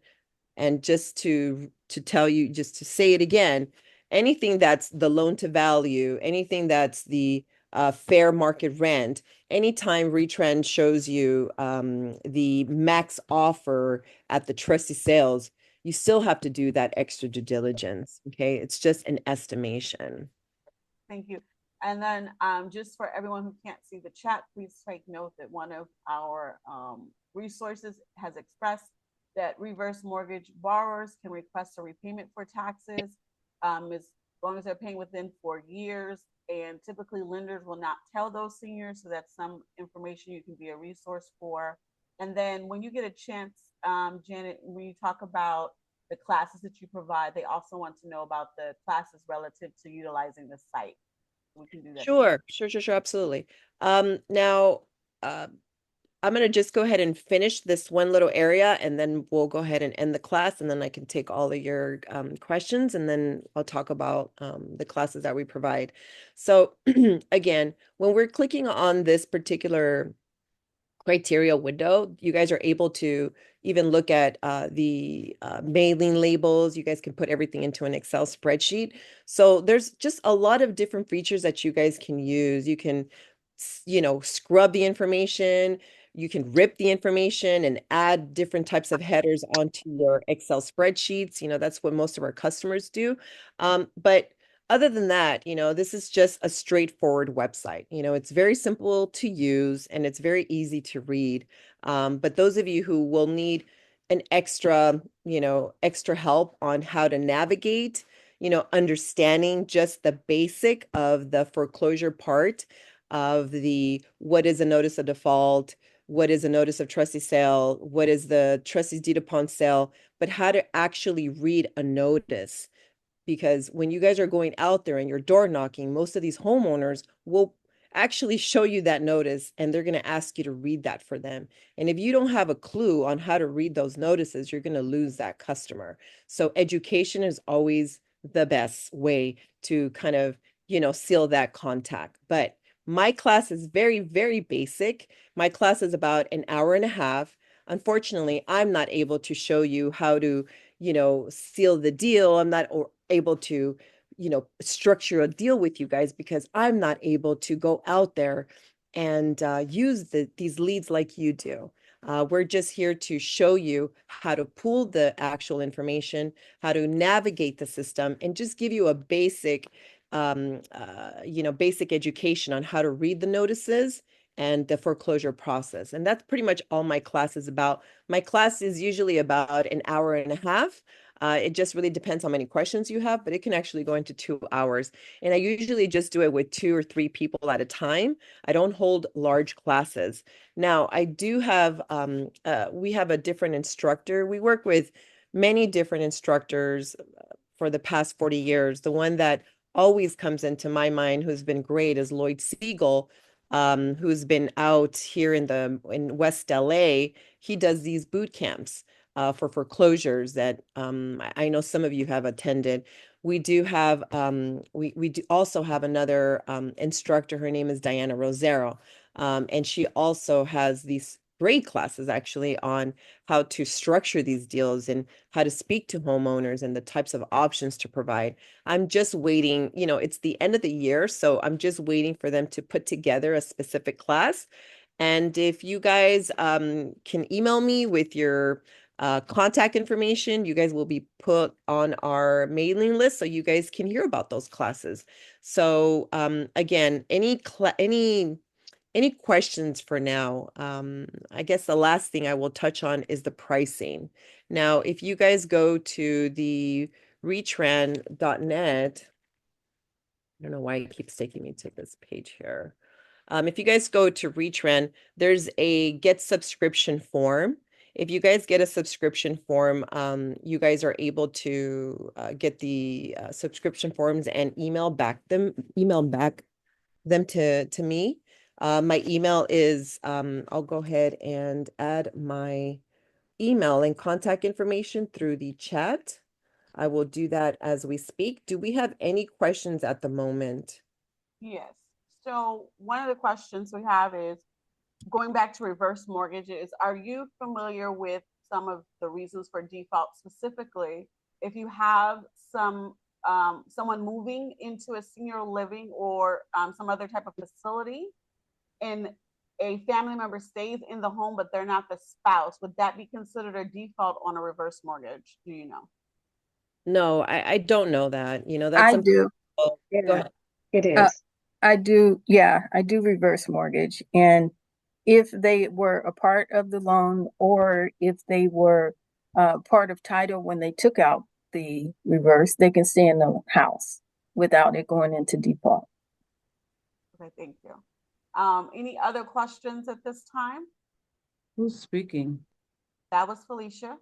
And just to tell you, just to say it again, anything that's the loan to value, anything that's the fair market rent, anytime retrend shows you the max offer at the trustee sales, you still have to do that extra due diligence. Okay, it's just an estimation. Thank you. And then just for everyone who can't see the chat, please take note that one of our resources has expressed that reverse mortgage borrowers can request a repayment for taxes as long as they're paying within 4 years. And typically lenders will not tell those seniors, so that's some information you can be a resource for. And then when you get a chance, Janet, when you talk about the classes that you provide, they also want to know about the classes relative to utilizing the site. We can do that. Sure, absolutely. Now, I'm going to just go ahead and finish this one little area, and then we'll go ahead and end the class, and then I can take all of your questions, and then I'll talk about the classes that we provide. So again, when we're clicking on this particular criteria window, you guys are able to even look at the mailing labels. You guys can put everything into an Excel spreadsheet. So there's just a lot of different features that you guys can use. You can, scrub the information. You can rip the information and add different types of headers onto your Excel spreadsheets. That's what most of our customers do. But other than that, this is just a straightforward website. It's very simple to use and it's very easy to read. But those of you who will need an extra help on how to navigate, understanding just the basic of the foreclosure part of what is a notice of default, what is a notice of trustee sale, what is the trustee's deed upon sale, but how to actually read a notice. Because when you guys are going out there and you're door knocking, most of these homeowners will actually show you that notice and they're going to ask you to read that for them. And if you don't have a clue on how to read those notices, you're going to lose that customer. So education is always the best way to kind of, seal that contact. But my class is very, very basic. My class is about an hour and a half. Unfortunately, I'm not able to show you how to, seal the deal. I'm not able to, structure a deal with you guys because I'm not able to go out there and use these leads like you do. We're just here to show you how to pull the actual information, how to navigate the system, and just give you a basic, basic education on how to read the notices and the foreclosure process. And that's pretty much all my class is about. My class is usually about an hour and a half. It just really depends how many questions you have, but it can actually go into 2 hours. And I usually just do it with 2 or 3 people at a time. I don't hold large classes. Now, I do have, we have a different instructor. We work with many different instructors for the past 40 years. The one that always comes into my mind, who's been great, is Lloyd Siegel, who's been out here in West LA. He does these boot camps for foreclosures that I know some of you have attended. We do have we do also have another instructor. Her name is Diana Rosero, and she also has these great classes actually on how to structure these deals and how to speak to homeowners and the types of options to provide. I'm just waiting, it's the end of the year, so I'm just waiting for them to put together a specific class. And if you guys can email me with your contact information, you guys will be put on our mailing list so you guys can hear about those classes. So again, any questions for now? I guess the last thing I will touch on is the pricing. Now, if you guys go to the retrend.net, I don't know why it keeps taking me to this page here. If you guys go to Retrend, there's a get subscription form. If you guys get a subscription form, you guys are able to get the subscription forms and email back them to me. My email is, I'll go ahead and add my email and contact information through the chat. I will do that as we speak. Do we have any questions at the moment? Yes. So one of the questions we have is going back to reverse mortgages. Are you familiar with some of the reasons for default, specifically if you have someone moving into a senior living or some other type of facility, and a family member stays in the home but they're not the spouse? Would that be considered a default on a reverse mortgage? Do you know? No, I don't know that. That's I something. do. Oh, go Yeah, ahead. it Uh, is. I do. Yeah, I do reverse mortgage. And if they were a part of the loan or if they were part of title when they took out the reverse, they can stay in the house without it going into default. Okay, thank you. Any other questions at this time? Who's speaking? That was Felicia.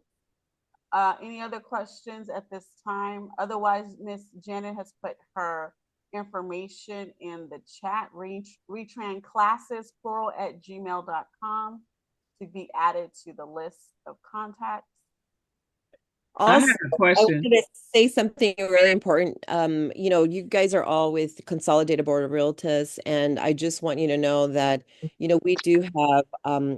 Any other questions at this time? Otherwise, Miss Janet has put her information in the chat. Retran classes plural at gmail.com to be added to the list of contacts. I have Also, a I question. wanted to say something really important. You guys are all with Consolidated Board of Realtors, and I just want you to know that, we do have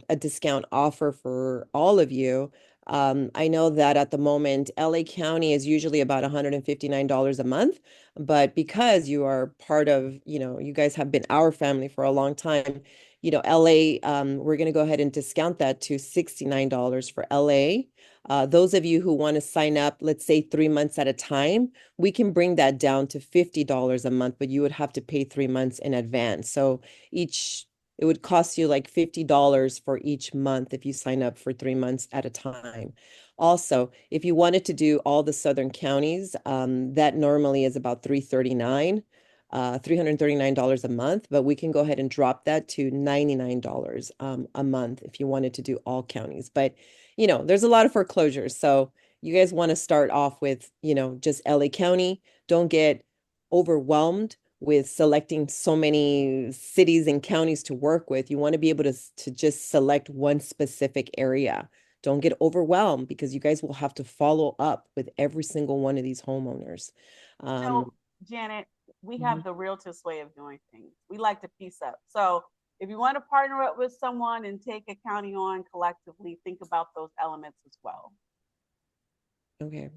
a discount offer for all of you. I know that at the moment, LA County is usually about $159 a month, but because you are part of, you guys have been our family for a long time, LA, we're going to go ahead and discount that to $69 for LA. Those of you who want to sign up, let's say 3 months at a time, we can bring that down to $50 a month, but you would have to pay 3 months in advance. So it would cost you like $50 for each month if you sign up for 3 months at a time. Also, if you wanted to do all the southern counties, that normally is about $339 a month, but we can go ahead and drop that to $99 a month if you wanted to do all counties. But there's a lot of foreclosures. So you guys want to start off with, just LA County. Don't get overwhelmed with selecting so many cities and counties to work with. You want to be able to just select one specific area. Don't get overwhelmed because you guys will have to follow up with every single one of these homeowners. So, Janet, we have the realtor's way of doing things. We like to piece up. So if you want to partner up with someone and take a county on collectively, think about those elements as well. Okay.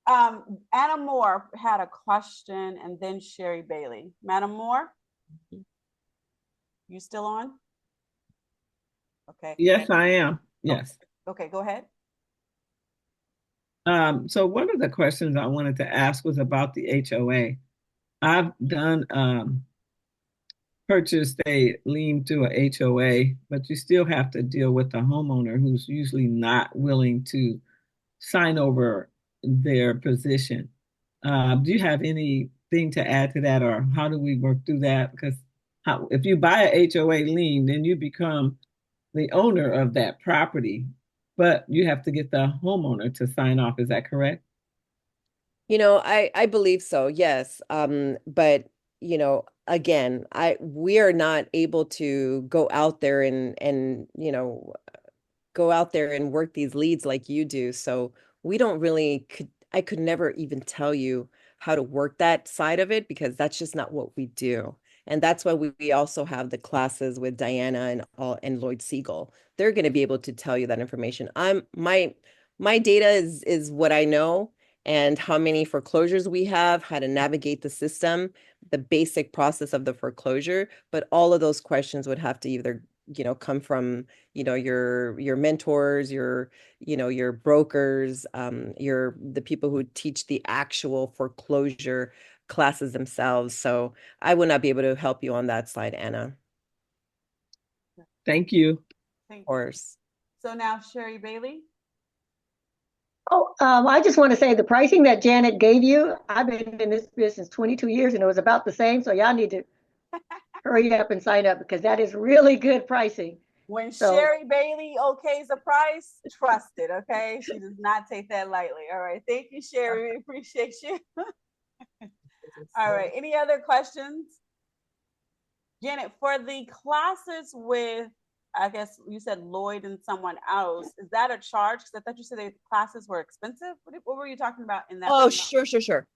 Anna Moore had a question, and then Sherry Bailey. Madam Moore, you still on? Okay. Yes, I am. Yes. Okay, go ahead. So one of the questions I wanted to ask was about the HOA. I've done purchased a lien through a HOA, but you still have to deal with the homeowner who's usually not willing to sign over their position. Do you have anything to add to that, or how do we work through that? Because if you buy a HOA lien, then you become the owner of that property, but you have to get the homeowner to sign off. Is that correct? I believe so, yes. But again, we are not able to go out there and go out there and work these leads like you do. So we don't really I could never even tell you how to work that side of it because that's just not what we do. And that's why we also have the classes with Diana and Lloyd Siegel. They're going to be able to tell you that information. My data is what I know and how many foreclosures we have, how to navigate the system, the basic process of the foreclosure. But all of those questions would have to either, come from your mentors, your brokers, the people who teach the actual foreclosure classes themselves. So I would not be able to help you on that side, Anna. Thank you. Thank Of course. So now Sherry Bailey. Oh, I just want to say the pricing that Janet gave you, I've been in this business 22 years and it was about the same. So y'all need to hurry up and sign up because that is really good pricing. When So Sherry Bailey okays a price, trust it, okay? She does not take that lightly. All right. Thank you, Sherry. We appreciate you. All right. Any other questions? Janet, for the classes with I guess you said Lloyd and someone else. Is that a charge? Because I thought you said the classes were expensive. What were you talking about in that Oh, email? sure.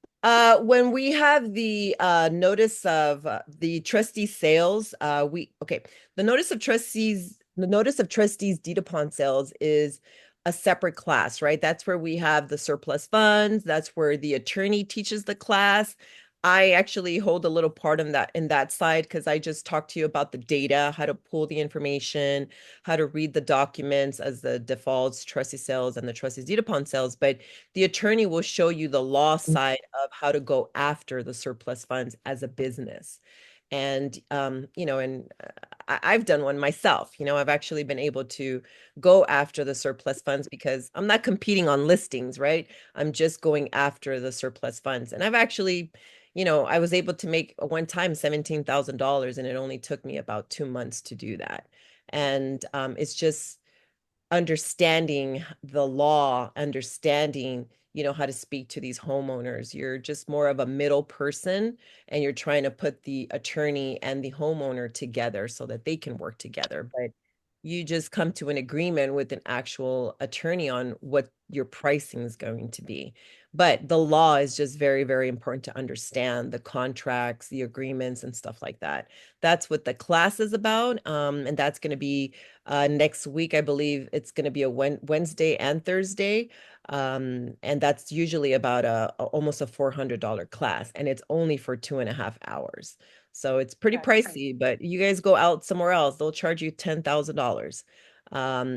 When we have the notice of the trustee sales, the notice of trustees deed upon sales is a separate class, right? That's where we have the surplus funds. That's where the attorney teaches the class. I actually hold a little part in that side because I just talked to you about the data, how to pull the information, how to read the documents as the defaults, trustee sales, and the trustees deed upon sales. But the attorney will show you the law side of how to go after the surplus funds as a business. And I've done one myself. I've actually been able to go after the surplus funds because I'm not competing on listings, right? I'm just going after the surplus funds. And I've actually, I was able to make one time $17,000, and it only took me about 2 months to do that. And it's just understanding the law, understanding, how to speak to these homeowners. You're just more of a middle person, and you're trying to put the attorney and the homeowner together so that they can work together. But you just come to an agreement with an actual attorney on what your pricing is going to be. But the law is just very, very important to understand the contracts, the agreements, and stuff like that. That's what the class is about. And that's going to be next week. I believe it's going to be a Wednesday and Thursday. And that's usually about almost a $400 class, and it's only for 2.5 hours. So it's pretty Okay. pricey, but you guys go out somewhere else, they'll charge you $10,000.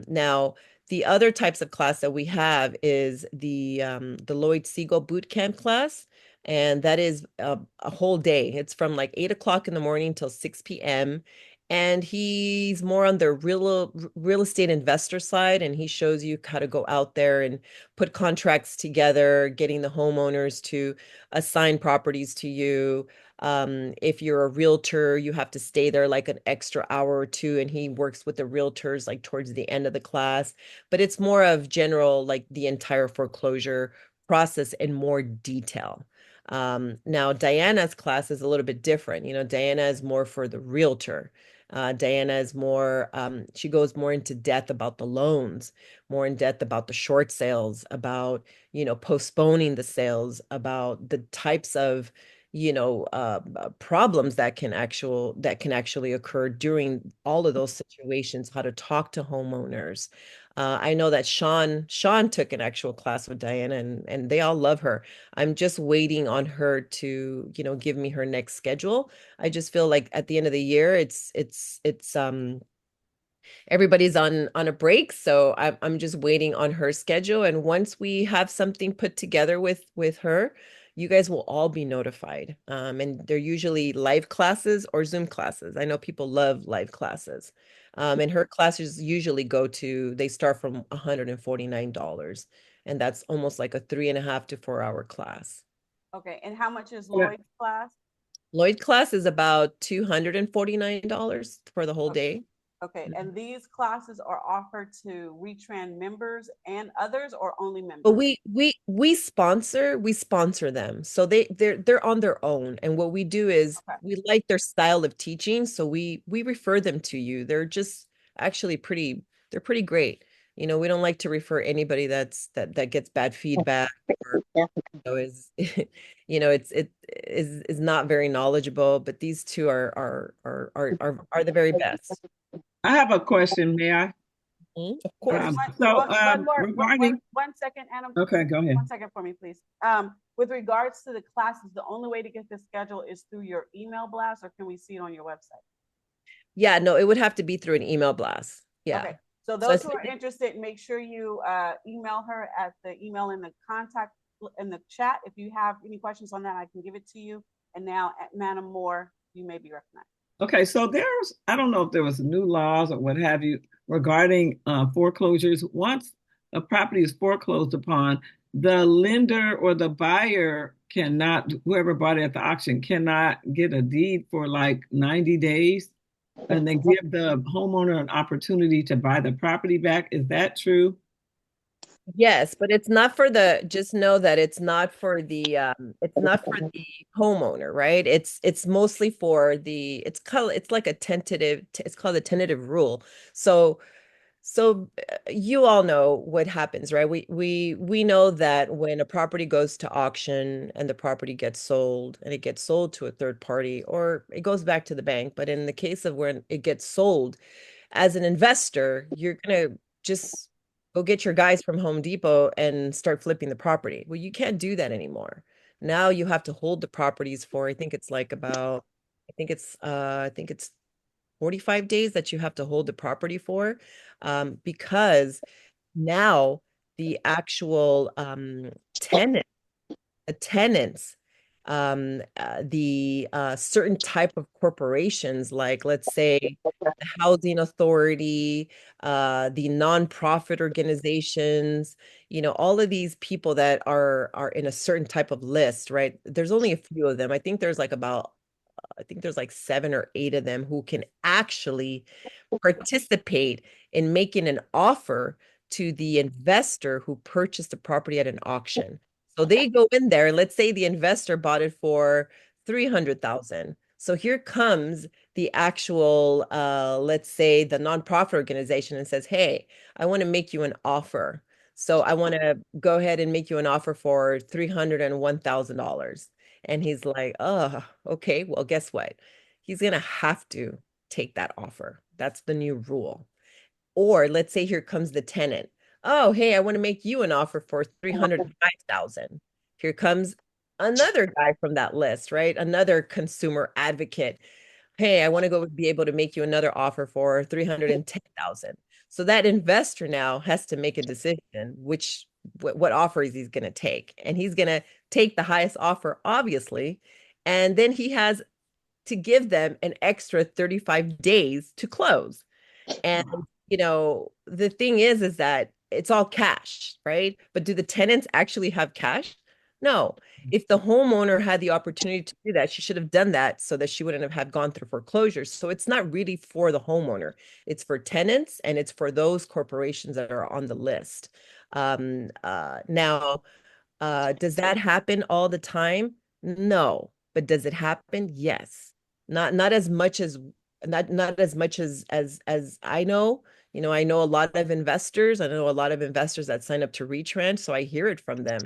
Now, the other types of class that we have is the Lloyd Siegel boot camp class. And that is a whole day. It's from like 8 o'clock in the morning till 6 p.m. And he's more on the real estate investor side, and he shows you how to go out there and put contracts together, getting the homeowners to assign properties to you. If you're a realtor, you have to stay there like an extra hour or two, and he works with the realtors like towards the end of the class. But it's more of general, like the entire foreclosure process in more detail. Now Diana's class is a little bit different. Diana is more for the realtor. Diana is more, she goes more into depth about the loans, more in depth about the short sales, about, postponing the sales, about the types of, problems that can actually occur during all of those situations, how to talk to homeowners. I know that Sean took an actual class with Diana, and they all love her. I'm just waiting on her to, give me her next schedule. I just feel like at the end of the year, it's everybody's on a break, so I'm just waiting on her schedule. And once we have something put together with her, you guys will all be notified. And they're usually live classes or Zoom classes. I know people love live classes. And her classes usually they start from $149, and that's almost like a 3.5 to 4 hour class. Okay. And how much is Yeah. Lloyd's class? Lloyd class is about $249 for the whole Okay. day. Okay. And these classes are offered to Retrans members and others, or only But members? we sponsor them. So they're on their own. And what we do is Okay. we like their style of teaching. So we refer them to you. They're just actually they're pretty great. We don't like to refer anybody that gets bad feedback, or is it is not very knowledgeable, but these two are the very best. I have a question, may I? Of Yes. course. One more. Regarding, 1 second, Adam. okay, go ahead. 1 second for me, please. With regards to the classes, the only way to get the schedule is through your email blast, or can we see it on your website? Yeah, no, it would have to be through an email blast. Yeah. Okay. So So I those who are interested, make sure you email her at the email in the contact in the chat. If you have any questions on that, I can give it to you. And now at Madam Moore, you may be recognized. Okay, so I don't know if there was new laws or what have you regarding foreclosures. Once a property is foreclosed upon, the lender or the buyer cannot, whoever bought it at the auction, cannot get a deed for like 90 days and then give the homeowner an opportunity to buy the property back. Is that true? Yes, but it's not for the, just know that it's not for the homeowner, right? It's mostly for the, it's like a tentative, it's called a tentative rule. So you all know what happens, right? We know that when a property goes to auction and the property gets sold and it gets sold to a third party or it goes back to the bank, but in the case of when it gets sold, as an investor, you're gonna just go get your guys from Home Depot and start flipping the property. Well, you can't do that anymore. Now you have to hold the properties for, I think it's like about, I think it's 45 days that you have to hold the property for, because now the actual tenant tenants, the certain type of corporations, like let's say the housing authority, the nonprofit organizations, all of these people that are in a certain type of list, right? There's only a few of them. I think there's like 7 or 8 of them who can actually participate in making an offer to the investor who purchased the property at an auction. So they go in there, let's say the investor bought it for 300,000. So here comes the actual, let's say the nonprofit organization and says, hey, I want to make you an offer. So I want to go ahead and make you an offer for $301,000. And he's like, oh, okay, well, guess what? He's going to have to take that offer. That's the new rule. Or let's say here comes the tenant. Oh, hey, I want to make you an offer for 305,000. Here comes another guy from that list, right? Another consumer advocate. Hey, I want to go be able to make you another offer for 310,000. So that investor now has to make a decision what offer is he's going to take. And he's going to take the highest offer, obviously. And then he has to give them an extra 35 days to close. And the thing is that it's all cash, right? But do the tenants actually have cash? No. If the homeowner had the opportunity to do that, she should have done that so that she wouldn't have had gone through foreclosure. So it's not really for the homeowner. It's for tenants and it's for those corporations that are on the list. Now, does that happen all the time? No. But does it happen? Yes. Not as much as not as much as I know. I know a lot of investors. I know a lot of investors that sign up to retrench, so I hear it from them.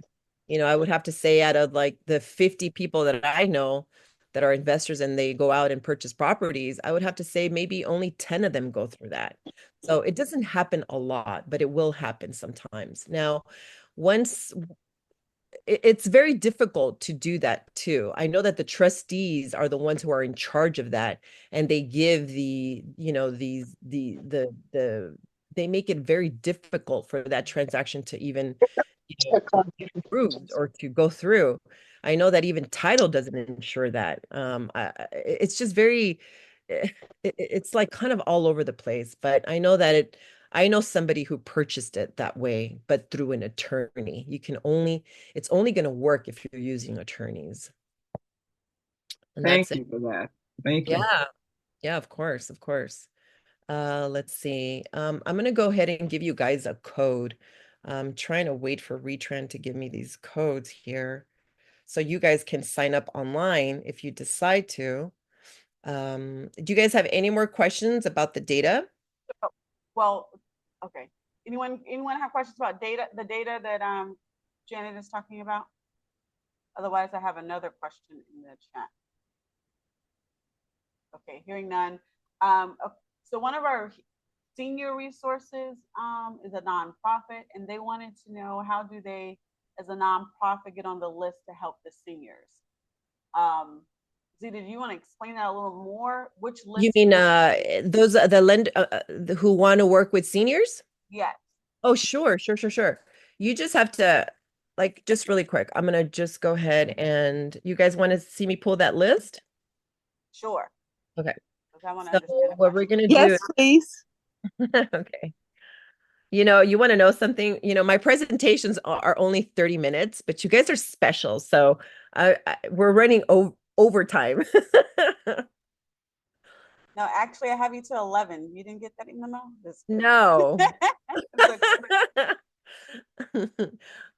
I would have to say out of like the 50 people that I know that are investors and they go out and purchase properties, I would have to say maybe only 10 of them go through that. So it doesn't happen a lot, but it will happen sometimes. Now, once it's very difficult to do that too. I know that the trustees are the ones who are in charge of that, and they give these they make it very difficult for that transaction to even get approved or to go through. I know that even title doesn't ensure that. It's just very, it's like kind of all over the place. But I know somebody who purchased it that way, but through an attorney. It's only going to work if you're using attorneys. And that's Thank it. you for that. Thank you. Yeah. Yeah, of course, of course. Let's see. I'm gonna go ahead and give you guys a code. I'm trying to wait for Retren to give me these codes here. So you guys can sign up online if you decide to. Do you guys have any more questions about the data? Oh, well, okay. Anyone have questions about the data that Janet is talking about? Otherwise, I have another question in the chat. Okay, hearing none. So one of our senior resources is a nonprofit, and they wanted to know how do they, as a nonprofit, get on the list to help the seniors. Zita, do you want to explain that a little more? Which You list? mean those who want to work with seniors? Yes. Oh, sure, sure, sure, sure. You just have to, like, just really quick. I'm gonna just go ahead and you guys want to see me pull that list? Sure. Okay. Because I want to So understand it what better. we're gonna do, Yes, please. okay. You want to know something? My presentations are only 30 minutes, but you guys are special. So we're running overtime. No, actually, I have you to 11. You didn't get that memo? No. It's okay.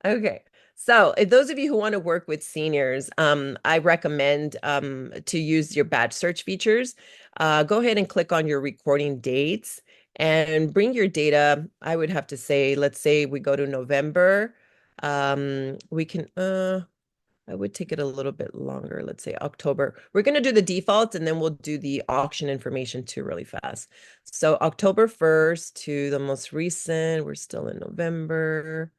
Okay. So, those of you who want to work with seniors, I recommend to use your batch search features. Go ahead and click on your recording dates and bring your data. I would have to say, let's say we go to November. We can I would take it a little bit longer. Let's say October. We're going to do the defaults and then we'll do the auction information too really fast. So October 1st to the most recent, we're still in November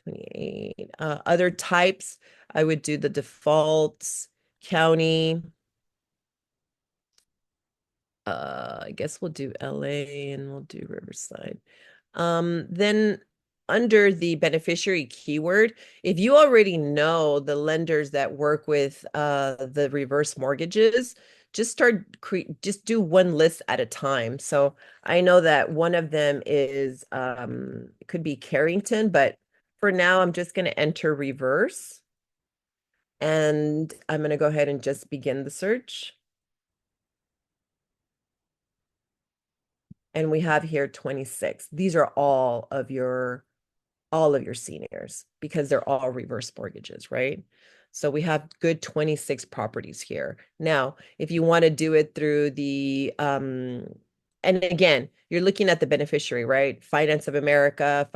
28. Other types, I would do the defaults, county. I guess we'll do LA and we'll do Riverside. Then under the beneficiary keyword, if you already know the lenders that work with the reverse mortgages, just do one list at a time. So I know that one of them is could be Carrington, but for now I'm just going to enter reverse and I'm going to go ahead and just begin the search. And we have here 26. These are all of your seniors because they're all reverse mortgages, right? So we have good 26 properties here. Now, if you want to do it through the and again, you're looking at the beneficiary, right? Finance of America,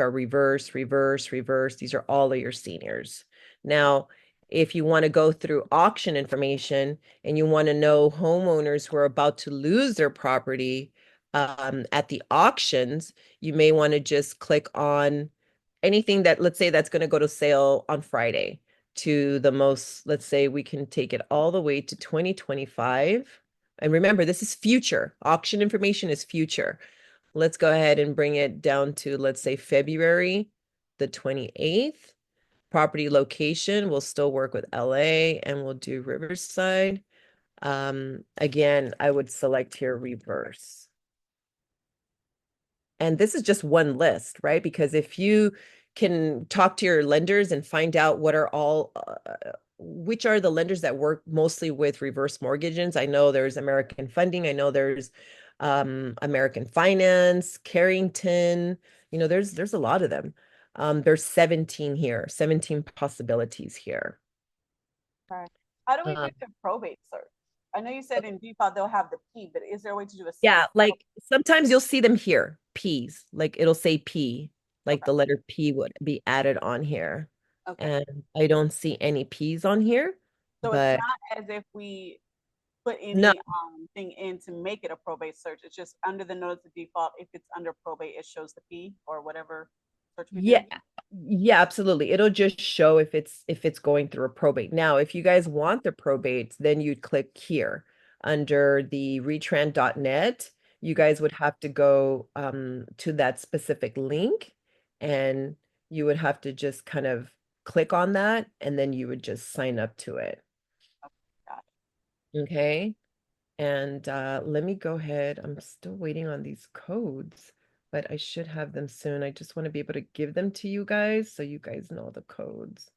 reverse, reverse, reverse. These are all of your seniors. Now, if you want to go through auction information and you want to know homeowners who are about to lose their property at the auctions, you may want to just click on anything that, let's say, that's going to go to sale on Friday to the most, let's say we can take it all the way to 2025. And remember, this is future. Auction information is future. Let's go ahead and bring it down to, let's say, February the 28th. Property location, we'll still work with LA and we'll do Riverside. Again, I would select here reverse. And this is just one list, right? Because if you can talk to your lenders and find out what are all, which are the lenders that work mostly with reverse mortgages. I know there's American Funding. I know there's American Finance, Carrington. You know, there's a lot of them. There's 17 here, 17 possibilities here. Okay. How do we do Um, the probate search? I know you said in default they'll have the P, but is there a way to do a Yeah, separate? like sometimes you'll see them here, P's, like it'll say P, like Okay. the letter P would be added on here. Okay. And I don't see any P's on here, So it's but not as if we put no, any thing in to make it a probate search. It's just under the notice of default. If it's under probate, it shows the P or whatever search we do. yeah, yeah, absolutely. It'll just show if it's going through a probate. Now, if you guys want the probates, then you'd click here under the retran.net. You guys would have to go to that specific link and you would have to just kind of click on that and then you would just sign up to it. Got Okay. And let me go ahead. I'm still waiting on these codes, but I should have them soon. I just want to be able to give them to you guys so you guys know the codes.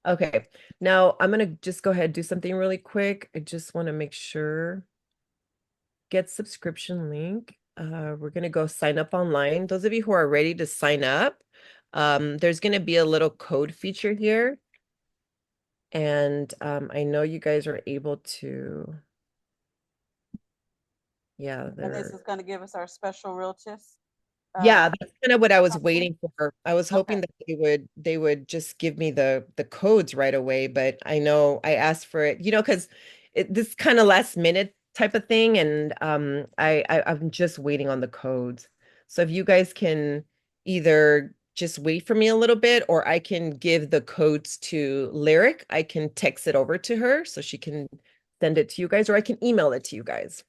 Okay, now I'm going to just go ahead and do something really quick. I just want to make sure. Get subscription link. We're going to go sign up online. Those of you who are ready to sign up, there's going to be a little code feature here. And I know you guys are able to. Yeah, it. And this is going to give us our special realtist. yeah, that's kind of what I was Something. waiting for. I was Okay. hoping that they would just give me the codes right away, but I know I asked for it, because this kind of last minute type of thing, and I'm just waiting on the codes. So if you guys can either just wait for me a little bit, or I can give the codes to Lyric. I can text it over to her so she can send it to you guys, or I can email it to you guys.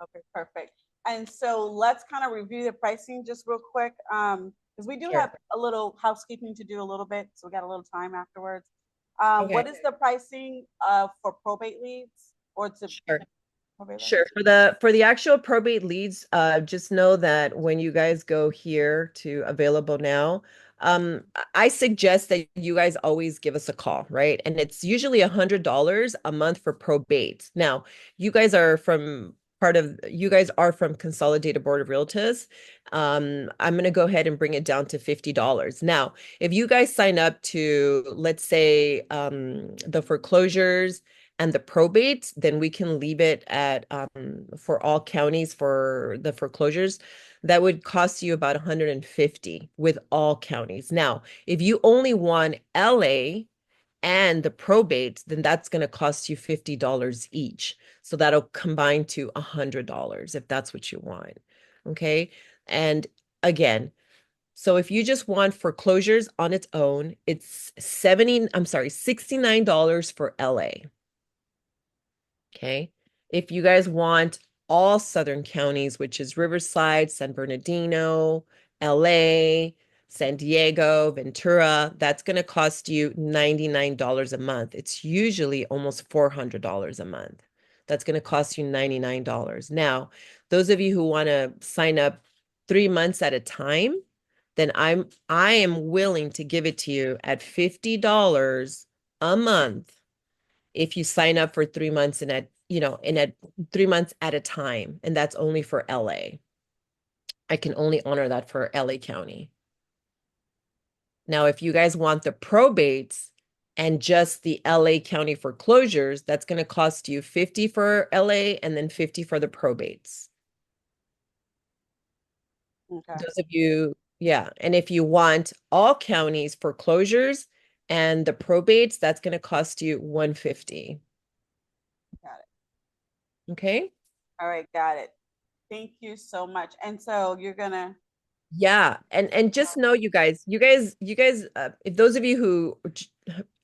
Okay, perfect. And so let's kind of review the pricing just real quick. Because we do Sure. have a little housekeeping to do a little bit, so we got a little time afterwards. Okay. What is the pricing for probate leads or to Sure. probate Sure. leads? For the actual probate leads, just know that when you guys go here to available now, I suggest that you guys always give us a call, right? And it's usually $100 a month for probate. Now, you guys are from you guys are from Consolidated Board of Realtors, I'm going to go ahead and bring it down to $50. Now, if you guys sign up to, let's say, the foreclosures and the probate, then we can leave it at, for all counties for the foreclosures, that would cost you about 150 with all counties. Now, if you only want LA and the probate, then that's going to cost you $50 each. So that'll combine to $100 if that's what you want. Okay. And again, so if you just want foreclosures on its own, it's $69 for LA. Okay. If you guys want all Southern counties, which is Riverside, San Bernardino, LA, San Diego, Ventura, that's going to cost you $99 a month. It's usually almost $400 a month. That's going to cost you $99. Now, those of you who want to sign up 3 months at a time, then I am willing to give it to you at $50 a month if you sign up for 3 months and at 3 months at a time, and that's only for LA. I can only honor that for LA County. Now, if you guys want the probates and just the LA County foreclosures, that's going to cost you 50 for LA and then 50 for the probates. Okay. Those of you, yeah. And if you want all counties foreclosures and the probates, that's going to cost you 150. Got it. Okay. All right, got it. Thank you so much. And so you're gonna Yeah, and just know you guys, if those of you who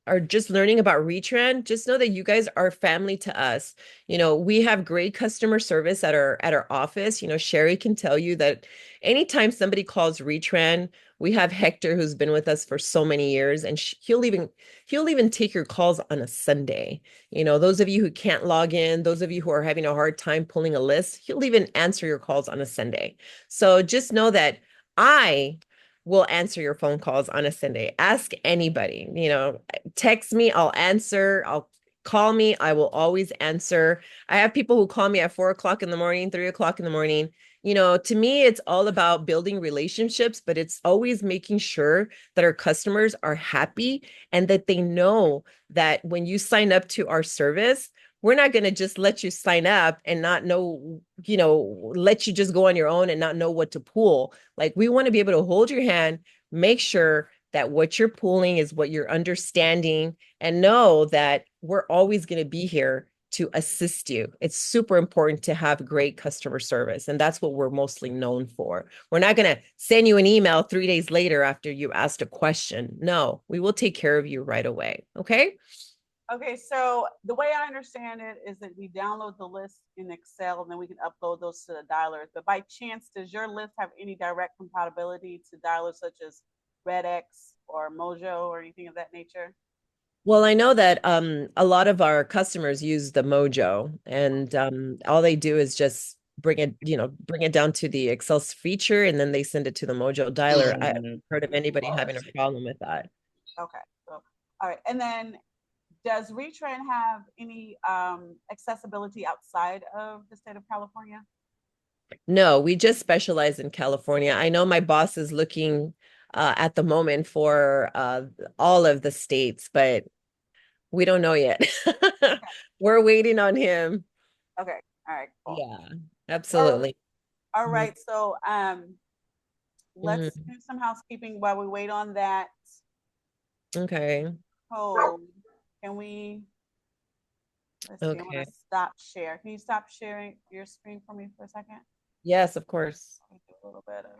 are just learning about Retrend, just know that you guys are family to us. We have great customer service at our office. Sherry can tell you that anytime somebody calls Retrend, we have Hector who's been with us for so many years, and he'll even take your calls on a Sunday. Those of you who can't log in, those of you who are having a hard time pulling a list, he'll even answer your calls on a Sunday. So just know that I will answer your phone calls on a Sunday. Ask anybody, text me, I'll answer. I'll call me, I will always answer. I have people who call me at 4 o'clock in the morning, 3 o'clock in the morning. To me, it's all about building relationships, but it's always making sure that our customers are happy and that they know that when you sign up to our service, we're not going to just let you sign up and not know, let you just go on your own and not know what to pull. Like, we want to be able to hold your hand, make sure that what you're pulling is what you're understanding, and know that we're always going to be here to assist you. It's super important to have great customer service, and that's what we're mostly known for. We're not going to send you an email 3 days later after you asked a question. No, we will take care of you right away. Okay? Okay, so the way I understand it is that we download the list in Excel and then we can upload those to the dialers. But by chance, does your list have any direct compatibility to dialers such as RedX or Mojo or anything of that nature? Well, I know that a lot of our customers use the Mojo, and all they do is just bring it down to the Excel feature, and then they send it to the Mojo dialer. I haven't heard of anybody having a problem with that. Okay, so all right, and then does Retrend have any accessibility outside of the state of California? No, we just specialize in California. I know my boss is looking at the moment for all of the states, but we don't know yet. Okay. We're waiting on him. Okay, all right, cool. Yeah, absolutely. All right, so Mhm. let's do some housekeeping while we wait on that Okay. code. Can we, let's see, I'm gonna Okay. stop share. Can you stop sharing your screen for me for a second? Yes, of course. Let me do a little bit of,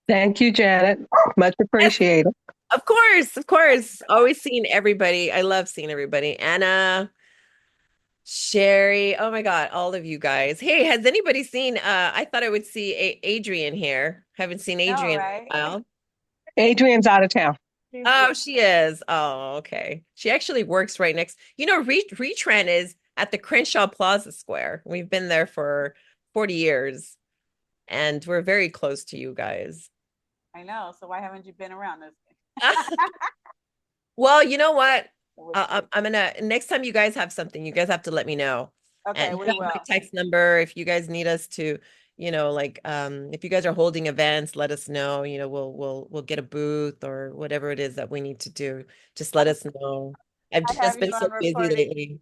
Thank you, Janet. Much appreciated. Of course, of course. Always seeing everybody. I love seeing everybody. Anna, Sherry. Oh my God, all of you guys. Hey, has anybody seen I thought I would see Adrian here. Haven't seen no, Adrian in right? a while. Adrian's out of town. Oh, she is. Oh, okay. She actually works right next. Retrend is at the Crenshaw Plaza Square. We've been there for 40 years, and we're very close to you guys. I know. So why haven't you been around this? Well, you know what? I'm gonna next time you guys have something, you guys have to let me know. Okay, And we you have my will. text number if you guys need us to, like if you guys are holding events, let us know. We'll get a booth or whatever it is that we need to do. Just let us know. I've I have just you been so on busy recording. lately.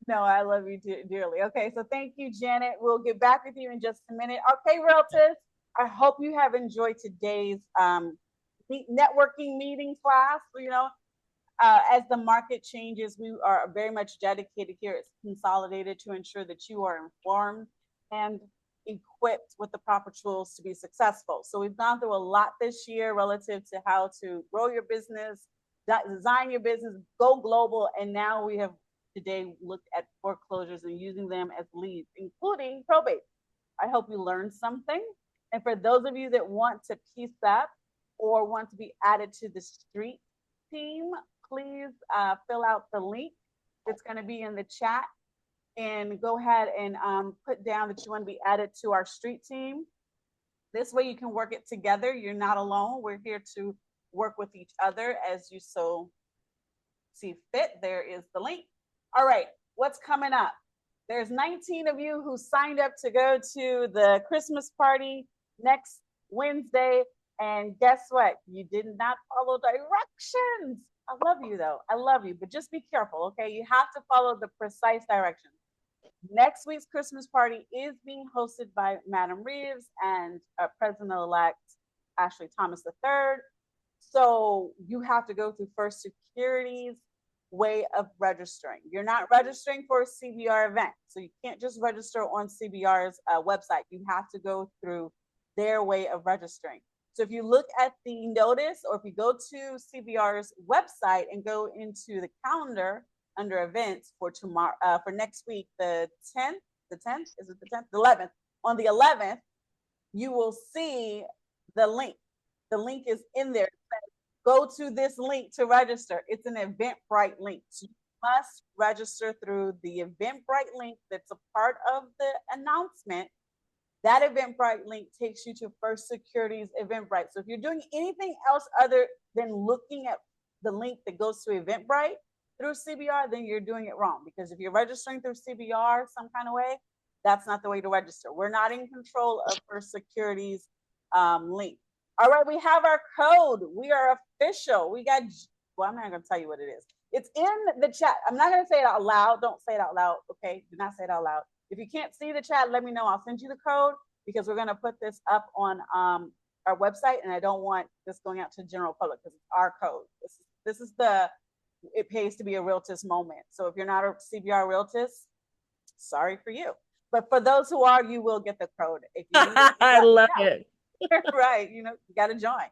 No, I love you dearly. Okay, so thank you, Janet. We'll get back with you in just a minute. Okay, Realtors, I hope you have enjoyed today's networking meeting class. As the market changes, we are very much dedicated here at Consolidated to ensure that you are informed and equipped with the proper tools to be successful. So we've gone through a lot this year relative to how to grow your business, design your business, go global, and now we have today looked at foreclosures and using them as leads, including probate. I hope you learned something. And for those of you that want to piece up or want to be added to the street team, please fill out the link. It's going to be in the chat, and go ahead and put down that you want to be added to our street team. This way you can work it together. You're not alone. We're here to work with each other as you so see fit. There is the link. All right, what's coming up? There's 19 of you who signed up to go to the Christmas party next Wednesday. And guess what? You did not follow directions. I love you though. I love you, but just be careful, okay? You have to follow the precise directions. Next week's Christmas party is being hosted by Madam Reeves and President-elect Ashley Thomas III. So you have to go through First Security's way of registering. You're not registering for a CBR event. So you can't just register on CBR's website. You have to go through their way of registering. So if you look at the notice, or if you go to CBR's website and go into the calendar under events for tomorrow, for next week, the 10th, is it the 10th? The 11th. On the 11th, you will see the link. The link is in there. Go to this link to register. It's an Eventbrite link. So you must register through the Eventbrite link that's a part of the announcement. That Eventbrite link takes you to First Security's Eventbrite. So if you're doing anything else other than looking at the link that goes to Eventbrite through CBR, then you're doing it wrong. Because if you're registering through CBR some kind of way, that's not the way to register. We're not in control of First Security's link. All right, we have our code. We are official. We got, well, I'm not going to tell you what it is. It's in the chat. I'm not going to say it out loud. Don't say it out loud, okay? Do not say it out loud. If you can't see the chat, let me know. I'll send you the code, because we're going to put this up on our website, and I don't want this going out to the general public because it's our code. This is the, it pays to be a Realtist moment. So if you're not a CBR Realtist, sorry for you. But for those who are, you will get the code. If you need it, I love it. right, you got to join.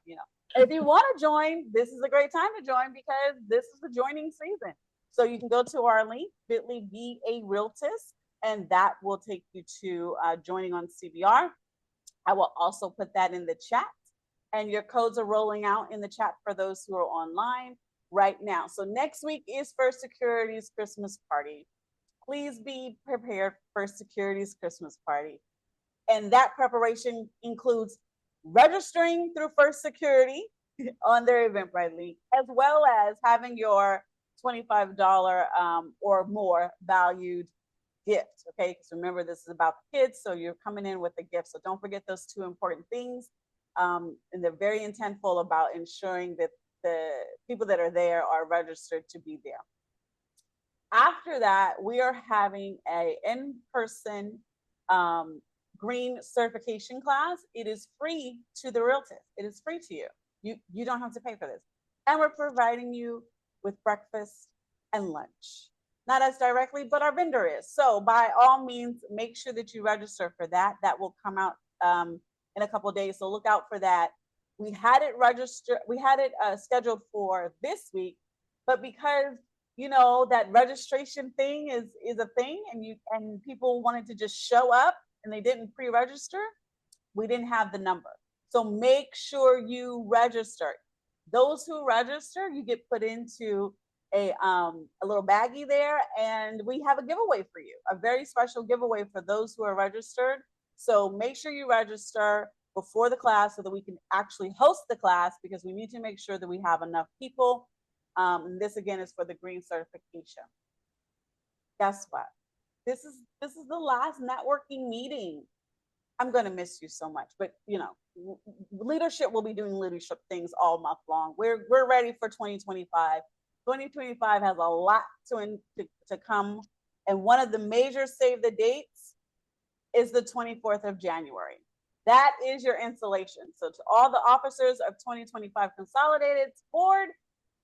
If you want to join, this is a great time to join, because this is the joining season. So you can go to our link, bit.ly VA Realtist, and that will take you to joining on CBR. I will also put that in the chat, and your codes are rolling out in the chat for those who are online right now. So next week is First Security's Christmas party. Please be prepared for First Security's Christmas party. And that preparation includes registering through First Security on their Eventbrite link, as well as having your $25 or more valued gift. Okay, because remember, this is about the kids, so you're coming in with a gift. So don't forget those two important things. And they're very intentful about ensuring that the people that are there are registered to be there. After that, we are having a in-person green certification class. It is free to the realtor. It is free to you. You don't have to pay for this. And we're providing you with breakfast and lunch. Not us directly, but our vendor is. So by all means, make sure that you register for that. That will come out in a couple of days. So look out for that. We had it registered. We had it scheduled for this week, but because that registration thing is a thing, and people wanted to just show up and they didn't pre-register, we didn't have the number. So make sure you register. Those who register, you get put into a little baggie there, and we have a giveaway for you, a very special giveaway for those who are registered. So make sure you register before the class so that we can actually host the class, because we need to make sure that we have enough people. And this again is for the green certification. guess what? This is the last networking meeting. I'm going to miss you so much, but leadership will be doing leadership things all month long. We're ready for 2025. 2025 has a lot to come, and one of the major save the dates is the 24th of January. That is your installation. So to all the officers of 2025 Consolidated Board,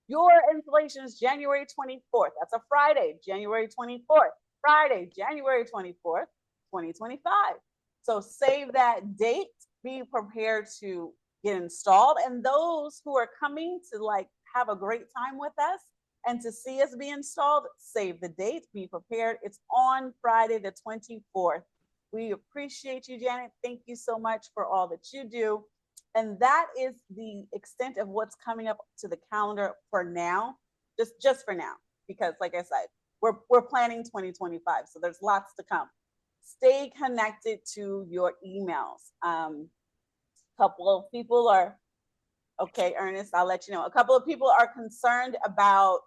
your installation is January 24th. That's a Friday, January 24th. Friday, January 24th, 2025. So save that date, be prepared to get installed. And those who are coming to have a great time with us and to see us be installed, save the date, be prepared. It's on Friday, the 24th. We appreciate you, Janet. Thank you so much for all that you do. And that is the extent of what's coming up to the calendar for now, just for now, because like I said, we're planning 2025. So there's lots to come. Stay connected to your emails. Couple of people are, okay, Ernest, I'll let you know. A couple of people are concerned about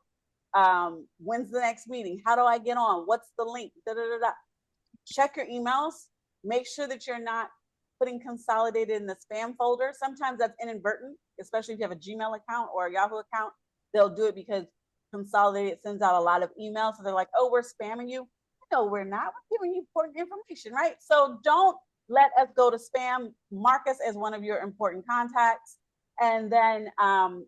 when's the next meeting? How do I get on? What's the link? Da, da, da, da. Check your emails. Make sure that you're not putting Consolidated in the spam folder. Sometimes that's inadvertent, especially if you have a Gmail account or a Yahoo account. They'll do it because Consolidated sends out a lot of emails. So they're like, oh, we're spamming you. No, we're not. We're giving you important information, right? So don't let us go to spam. Mark us as one of your important contacts. And then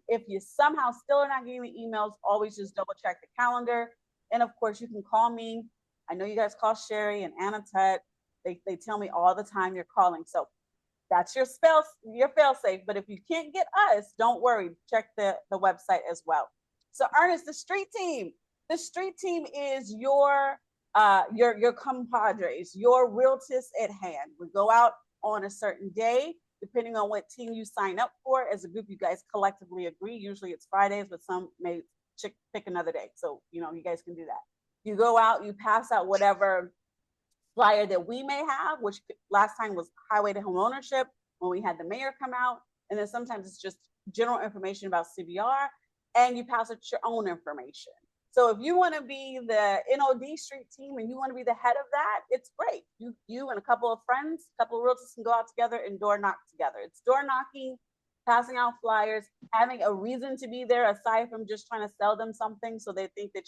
if you somehow still are not getting the emails, always just double check the calendar. And of course, you can call me. I know you guys call Sherry and Anna Tut. They tell me all the time you're calling. So that's your fail safe. But if you can't get us, don't worry. Check the website as well. So Ernest, the street team is your compadres, your realtors at hand. We go out on a certain day, depending on what team you sign up for. As a group, you guys collectively agree. Usually it's Fridays, but some may pick another day. So, you guys can do that. You go out, you pass out whatever flyer that we may have, which last time was highway to home ownership when we had the mayor come out. And then sometimes it's just general information about CBR, and you pass out your own information. So if you want to be the NOD street team and you want to be the head of that, it's great. You and a couple of friends, a couple of realtors can go out together and door knock together. It's door knocking, passing out flyers, having a reason to be there aside from just trying to sell them something so they think that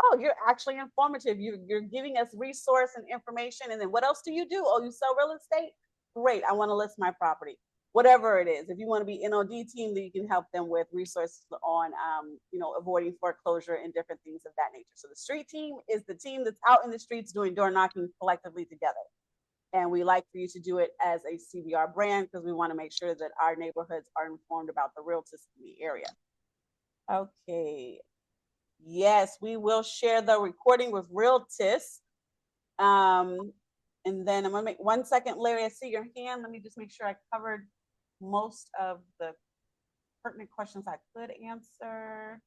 oh, you're actually informative. You're giving us resource and information. And then what else do? Oh, you sell real estate? Great. I want to list my property. Whatever it is. If you want to be NOD team, then you can help them with resources on, avoiding foreclosure and different things of that nature. So the street team is the team that's out in the streets doing door knocking collectively together. And we like for you to do it as a CBR brand because we want to make sure that our neighborhoods are informed about the realtors in the area. Okay. Yes, we will share the recording with realtors. And then I'm gonna make 1 second, Larry, I see your hand. Let me just make sure I covered most of the pertinent questions I could answer.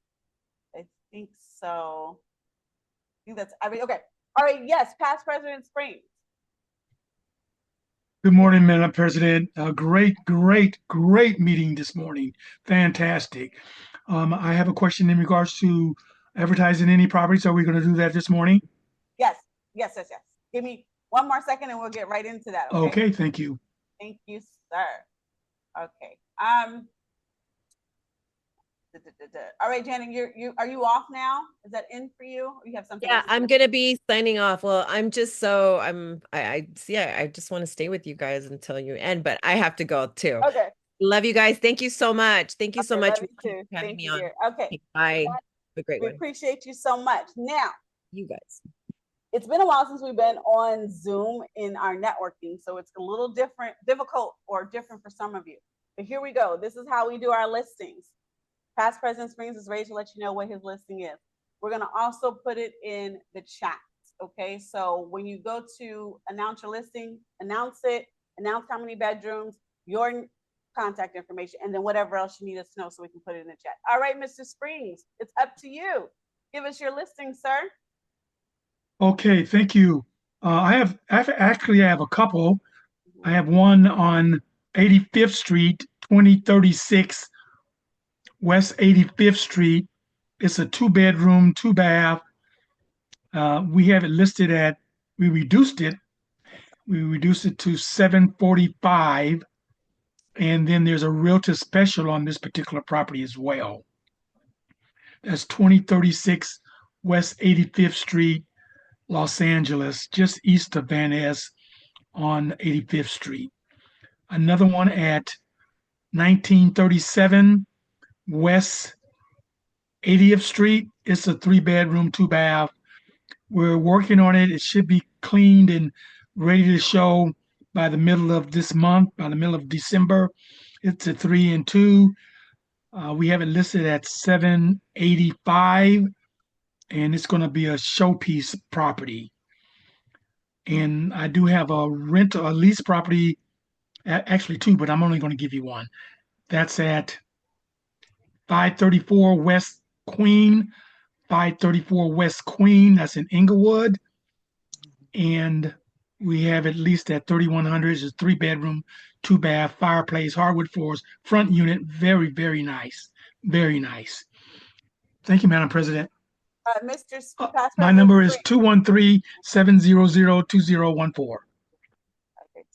I think so. I think that's everything. Okay. All right. Yes, past President Springs. Good morning, Madam President. Great meeting this morning. Fantastic. I have a question in regards to advertising any properties. Are we going to do that this morning? Yes. Give me 1 more second and we'll get right into that. Okay, thank you. Thank you, sir. Okay. All right, Janet, are you off now? Is that in for you? Or you have something? Yeah, I'm gonna be signing off. Well, I just want to stay with you guys until you end, but I have to go too. Okay. Love you guys. Thank you so much. Thank you so much for having me on. Okay. Bye. Have a great one. We appreciate you so much. Now, you guys. It's been a while since we've been on Zoom in our networking, so it's a little difficult or different for some of you. But here we go. This is how we do our listings. Past President Springs is ready to let you know what his listing is. We're going to also put it in the chat. Okay, so when you go to announce your listing, announce it, announce how many bedrooms, your contact information, and then whatever else you need us to know so we can put it in the chat. All right, Mr. Springs, it's up to you. Give us your listing, sir. Okay, thank you. I have a couple. I have one on 85th Street, 2036 West 85th Street. It's a 2-bedroom, 2-bath, We have it listed at, we reduced it. We reduced it to 745. And then there's a realtor special on this particular property as well. That's 2036 West 85th Street, Los Angeles, just east of Van Ness on 85th Street. Another one at 1937 West 80th Street. It's a 3-bedroom, 2-bath. We're working on it. It should be cleaned and ready to show by the middle of this month, by the middle of December. It's a 3 and 2. We have it listed at 785, and it's going to be a showpiece property. And I do have a lease property, actually two, but I'm only going to give you one. That's at 534 West Queen, 534 West Queen. That's in Inglewood. And we have at least at 3100. It's a 3-bedroom, 2-bath, fireplace, hardwood floors, front unit. Very, very nice. Very nice. Thank you, Madam President. Mr. My number is 213-700-2014. Okay,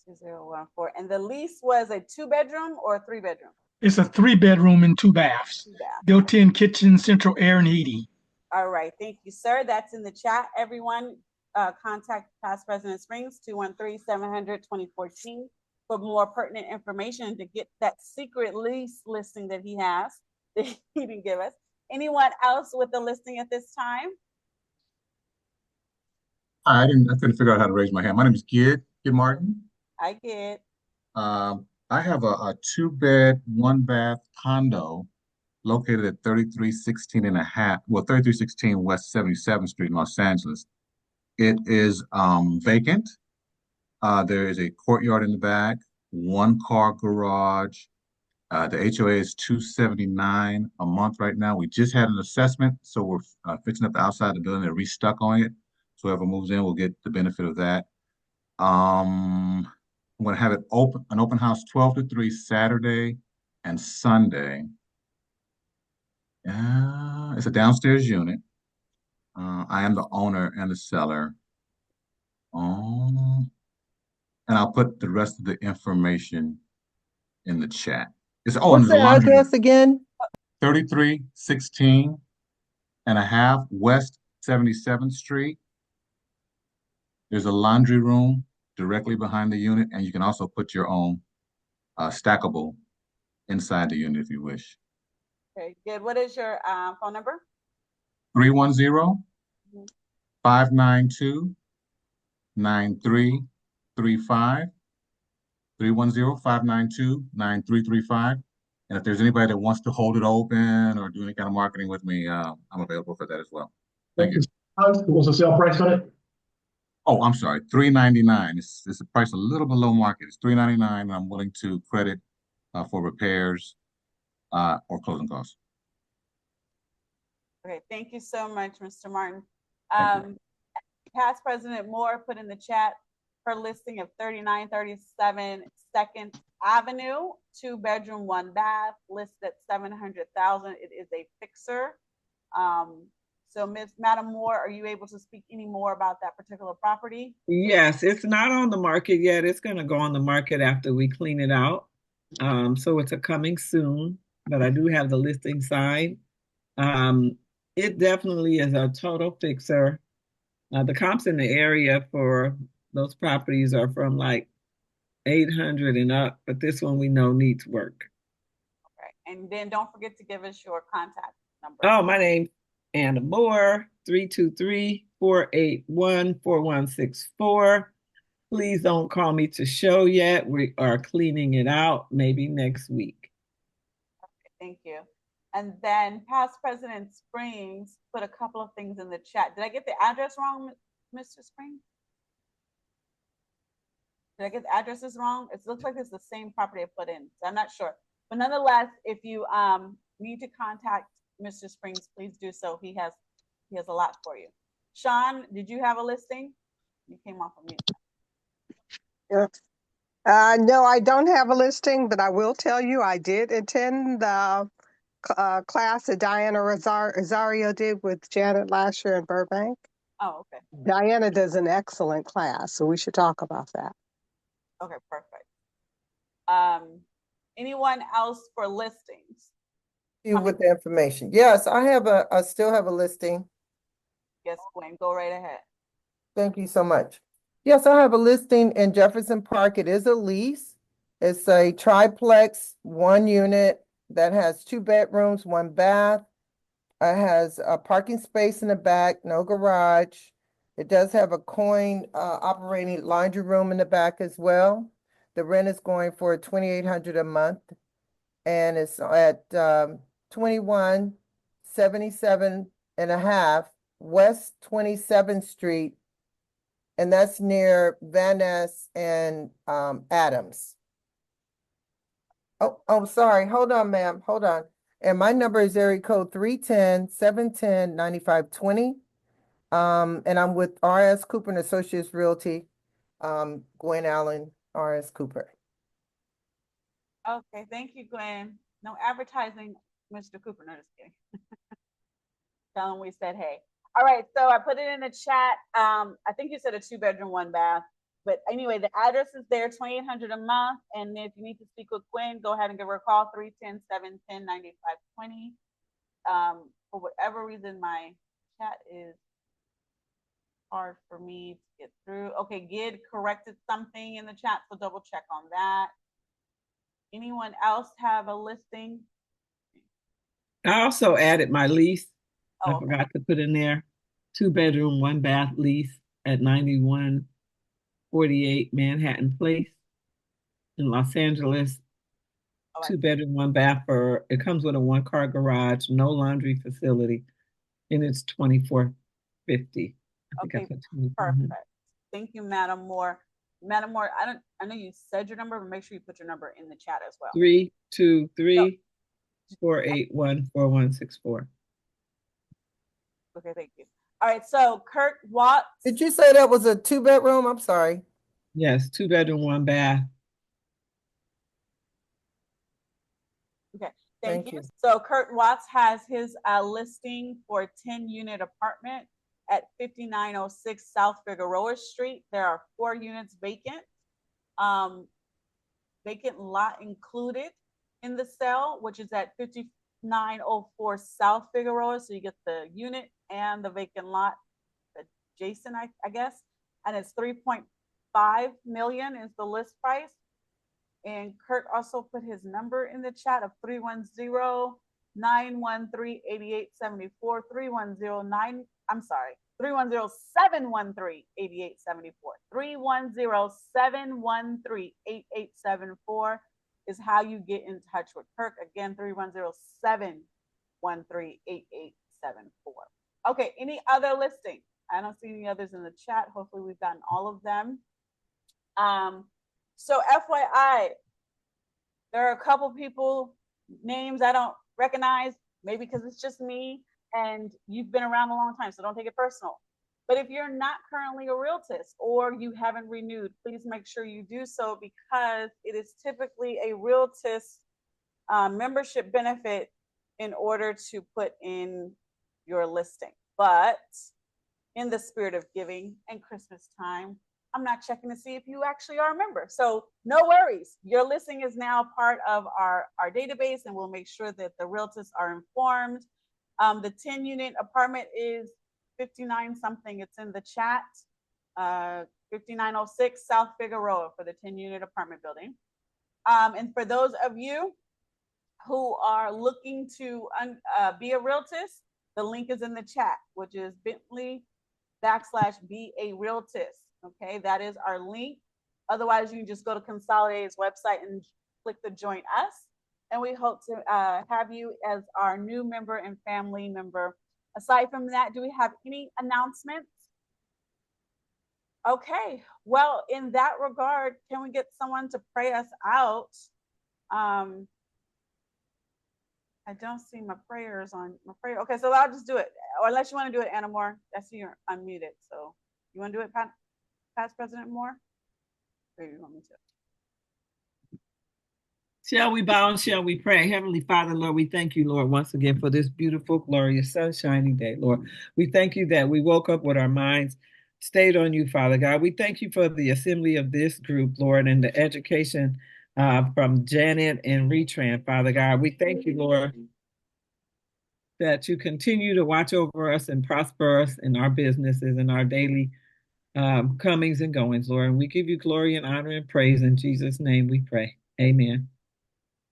2014. And the lease was a 2-bedroom or a 3-bedroom? It's a 3-bedroom and 2 baths. Built-in kitchen, central air and heating. All right, thank you, sir. That's in the chat. Everyone, contact Past President Springs, 213-700-2014 for more pertinent information to get that secret lease listing that he has that he didn't give us. Anyone else with the listing at this time? I couldn't figure out how to raise my hand. My name is Gid Martin. I get. I have a 2-bed, 1-bath condo located at 3316 West 77th Street in Los Angeles. It is vacant. There is a courtyard in the back, 1-car garage. The HOA is $279 a month right now. We just had an assessment, so we're fixing up the outside of the building. They're restuck on it. So whoever moves in will get the benefit of that. I'm going to have it an open house 12 to 3 Saturday and Sunday. It's a downstairs unit. I am the owner and the seller. And I'll put the rest of the information in the chat. What's the address again? 3316 and a half West 77th Street. There's a laundry room directly behind the unit, and you can also put your own stackable inside the unit if you wish. Okay, good. What is your phone number? 310-592-9335. 310-592-9335. And if there's anybody that wants to hold it open or do any kind of marketing with me, I'm available for that as well. Thank you. What's the sale price on it? Oh, I'm sorry, $399. It's a price a little below market. It's $399, and I'm willing to credit for repairs or closing costs. Okay, thank you so much, Mr. Martin. Past President Moore put in the chat her listing of 3937 2nd Avenue, 2-bedroom, 1-bath, listed at $700,000. It is a fixer. So, Madam Moore, are you able to speak any more about that particular property? Yes, it's not on the market yet. It's going to go on the market after we clean it out. So it's a coming soon, but I do have the listing side. It definitely is a total fixer. The comps in the area for those properties are from like 800 and up, but this one we know needs work. Okay, and then don't forget to give us your contact number. Oh, my name Anna Moore, 323-481-4164. Please don't call me to show yet. We are cleaning it out, maybe next week. Okay, thank you. And then Past President Springs put a couple of things in the chat. Did I get the address wrong, Mr. Springs? Did I get the addresses wrong? It looks like it's the same property I put in, so I'm not sure. But nonetheless, if you need to contact Mr. Springs, please do so. He has a lot for you. Sean, did you have a listing? You came off of mute. Yeah. No, I don't have a listing, but I will tell you I did attend the class that Diana Rosario did with Janet last year in Burbank. Oh, okay. Diana does an excellent class, so we should talk about that. Okay, perfect. Um, anyone else for listings? You with the information. Yes, I still have a listing. Yes, Gwen, go right ahead. Thank you so much. Yes, I have a listing in Jefferson Park. It is a lease. It's a triplex, 1 unit that has 2 bedrooms, 1 bath. It has a parking space in the back, no garage. It does have a coin operating laundry room in the back as well. The rent is going for $2,800 a month, and it's at 2177 and a half West 27th Street, and that's near Van Ness and Adams. Oh, sorry. Hold on, ma'am. Hold on. And my number is area code 310-710-9520. And I'm with R.S. Cooper and Associates Realty, Gwen Allen, R.S. Cooper. Okay, thank you, Gwen. No advertising, Mr. Cooper. No, just kidding. Tell him we said hey. All right, so I put it in the chat. I think you said a 2 bedroom, 1 bath. But anyway, the address is there, $2,800 a month. And if you need to speak with Gwen, go ahead and give her a call, 310-710-9520. For whatever reason, my chat is hard for me to get through. Okay, Gid corrected something in the chat, so double check on that. Anyone else have a listing? I also added my lease. Oh, I okay. forgot to put in there 2 bedroom, 1 bath lease at 9148 Manhattan Place in Los Angeles. All right. 2 bedroom, 1 bath it comes with a 1 car garage, no laundry facility, and it's 2450. I think I Okay, put 2400. perfect. Thank you, Madam Moore. Madam Moore, I know you said your number, but make sure you put your number in the chat as well. 323-481-4164. Okay, thank you. All right, so Kurt Watts. Did you say that was a 2 bedroom? I'm sorry. Yes, 2 bedroom, 1 bath. Okay, thank you. So Kurt Watts has his listing for a 10-unit apartment at 5906 South Figueroa Street. There are 4 units vacant. Vacant lot included in the sale, which is at 5904 South Figueroa. So you get the unit and the vacant lot adjacent, I guess. And it's 3.5 million is the list price. And Kurt also put his number in the chat of 310-913-8874, 310-713-8874. 310-713-8874 is how you get in touch with Kirk. Again, 310-713-8874. Okay, any other listing? I don't see any others in the chat. Hopefully we've gotten all of them. So FYI, there are a couple people, names I don't recognize, maybe because it's just me and you've been around a long time, so don't take it personal. But if you're not currently a realtist or you haven't renewed, please make sure you do so, because it is typically a realtist membership benefit in order to put in your listing. But in the spirit of giving and Christmas time, I'm not checking to see if you actually are a member. So no worries. Your listing is now part of our database, and we'll make sure that the realtors are informed. The 10-unit apartment is 59 something. It's in the chat. 5906 South Figueroa for the 10-unit apartment building. And for those of you who are looking to be a realtist, the link is in the chat, which is bit.ly/be a realtist. Okay, that is our link. Otherwise, you can just go to Consolidated's website and click the join us. And we hope to have you as our new member and family member. Aside from that, do we have any announcements? Okay, well, in that regard, can we get someone to pray us out? I don't see my prayers on my prayer. Okay, so I'll just do it. Or unless you want to do it, Anna Moore. I see you're unmuted. So you want to do it, Past President Moore? Or you want me to? Shall we bow and shall we pray? Heavenly Father, Lord, we thank you, Lord, once again for this beautiful, glorious, sunshiny day, Lord. We thank you that we woke up with our minds stayed on you, Father God. We thank you for the assembly of this group, Lord, and the education from Janet and Retran, Father God. We thank you, Lord, that you continue to watch over us and prosper us in our businesses and our daily comings and goings, Lord. And we give you glory and honor and praise. In Jesus' name we pray. Amen.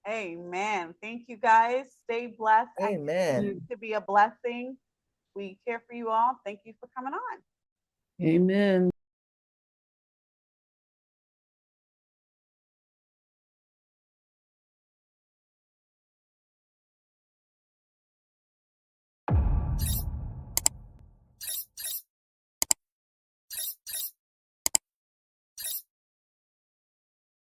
Amen. Thank you guys. Stay blessed. Amen. I continue to be a blessing. We care for you all. Thank you for coming on. Amen.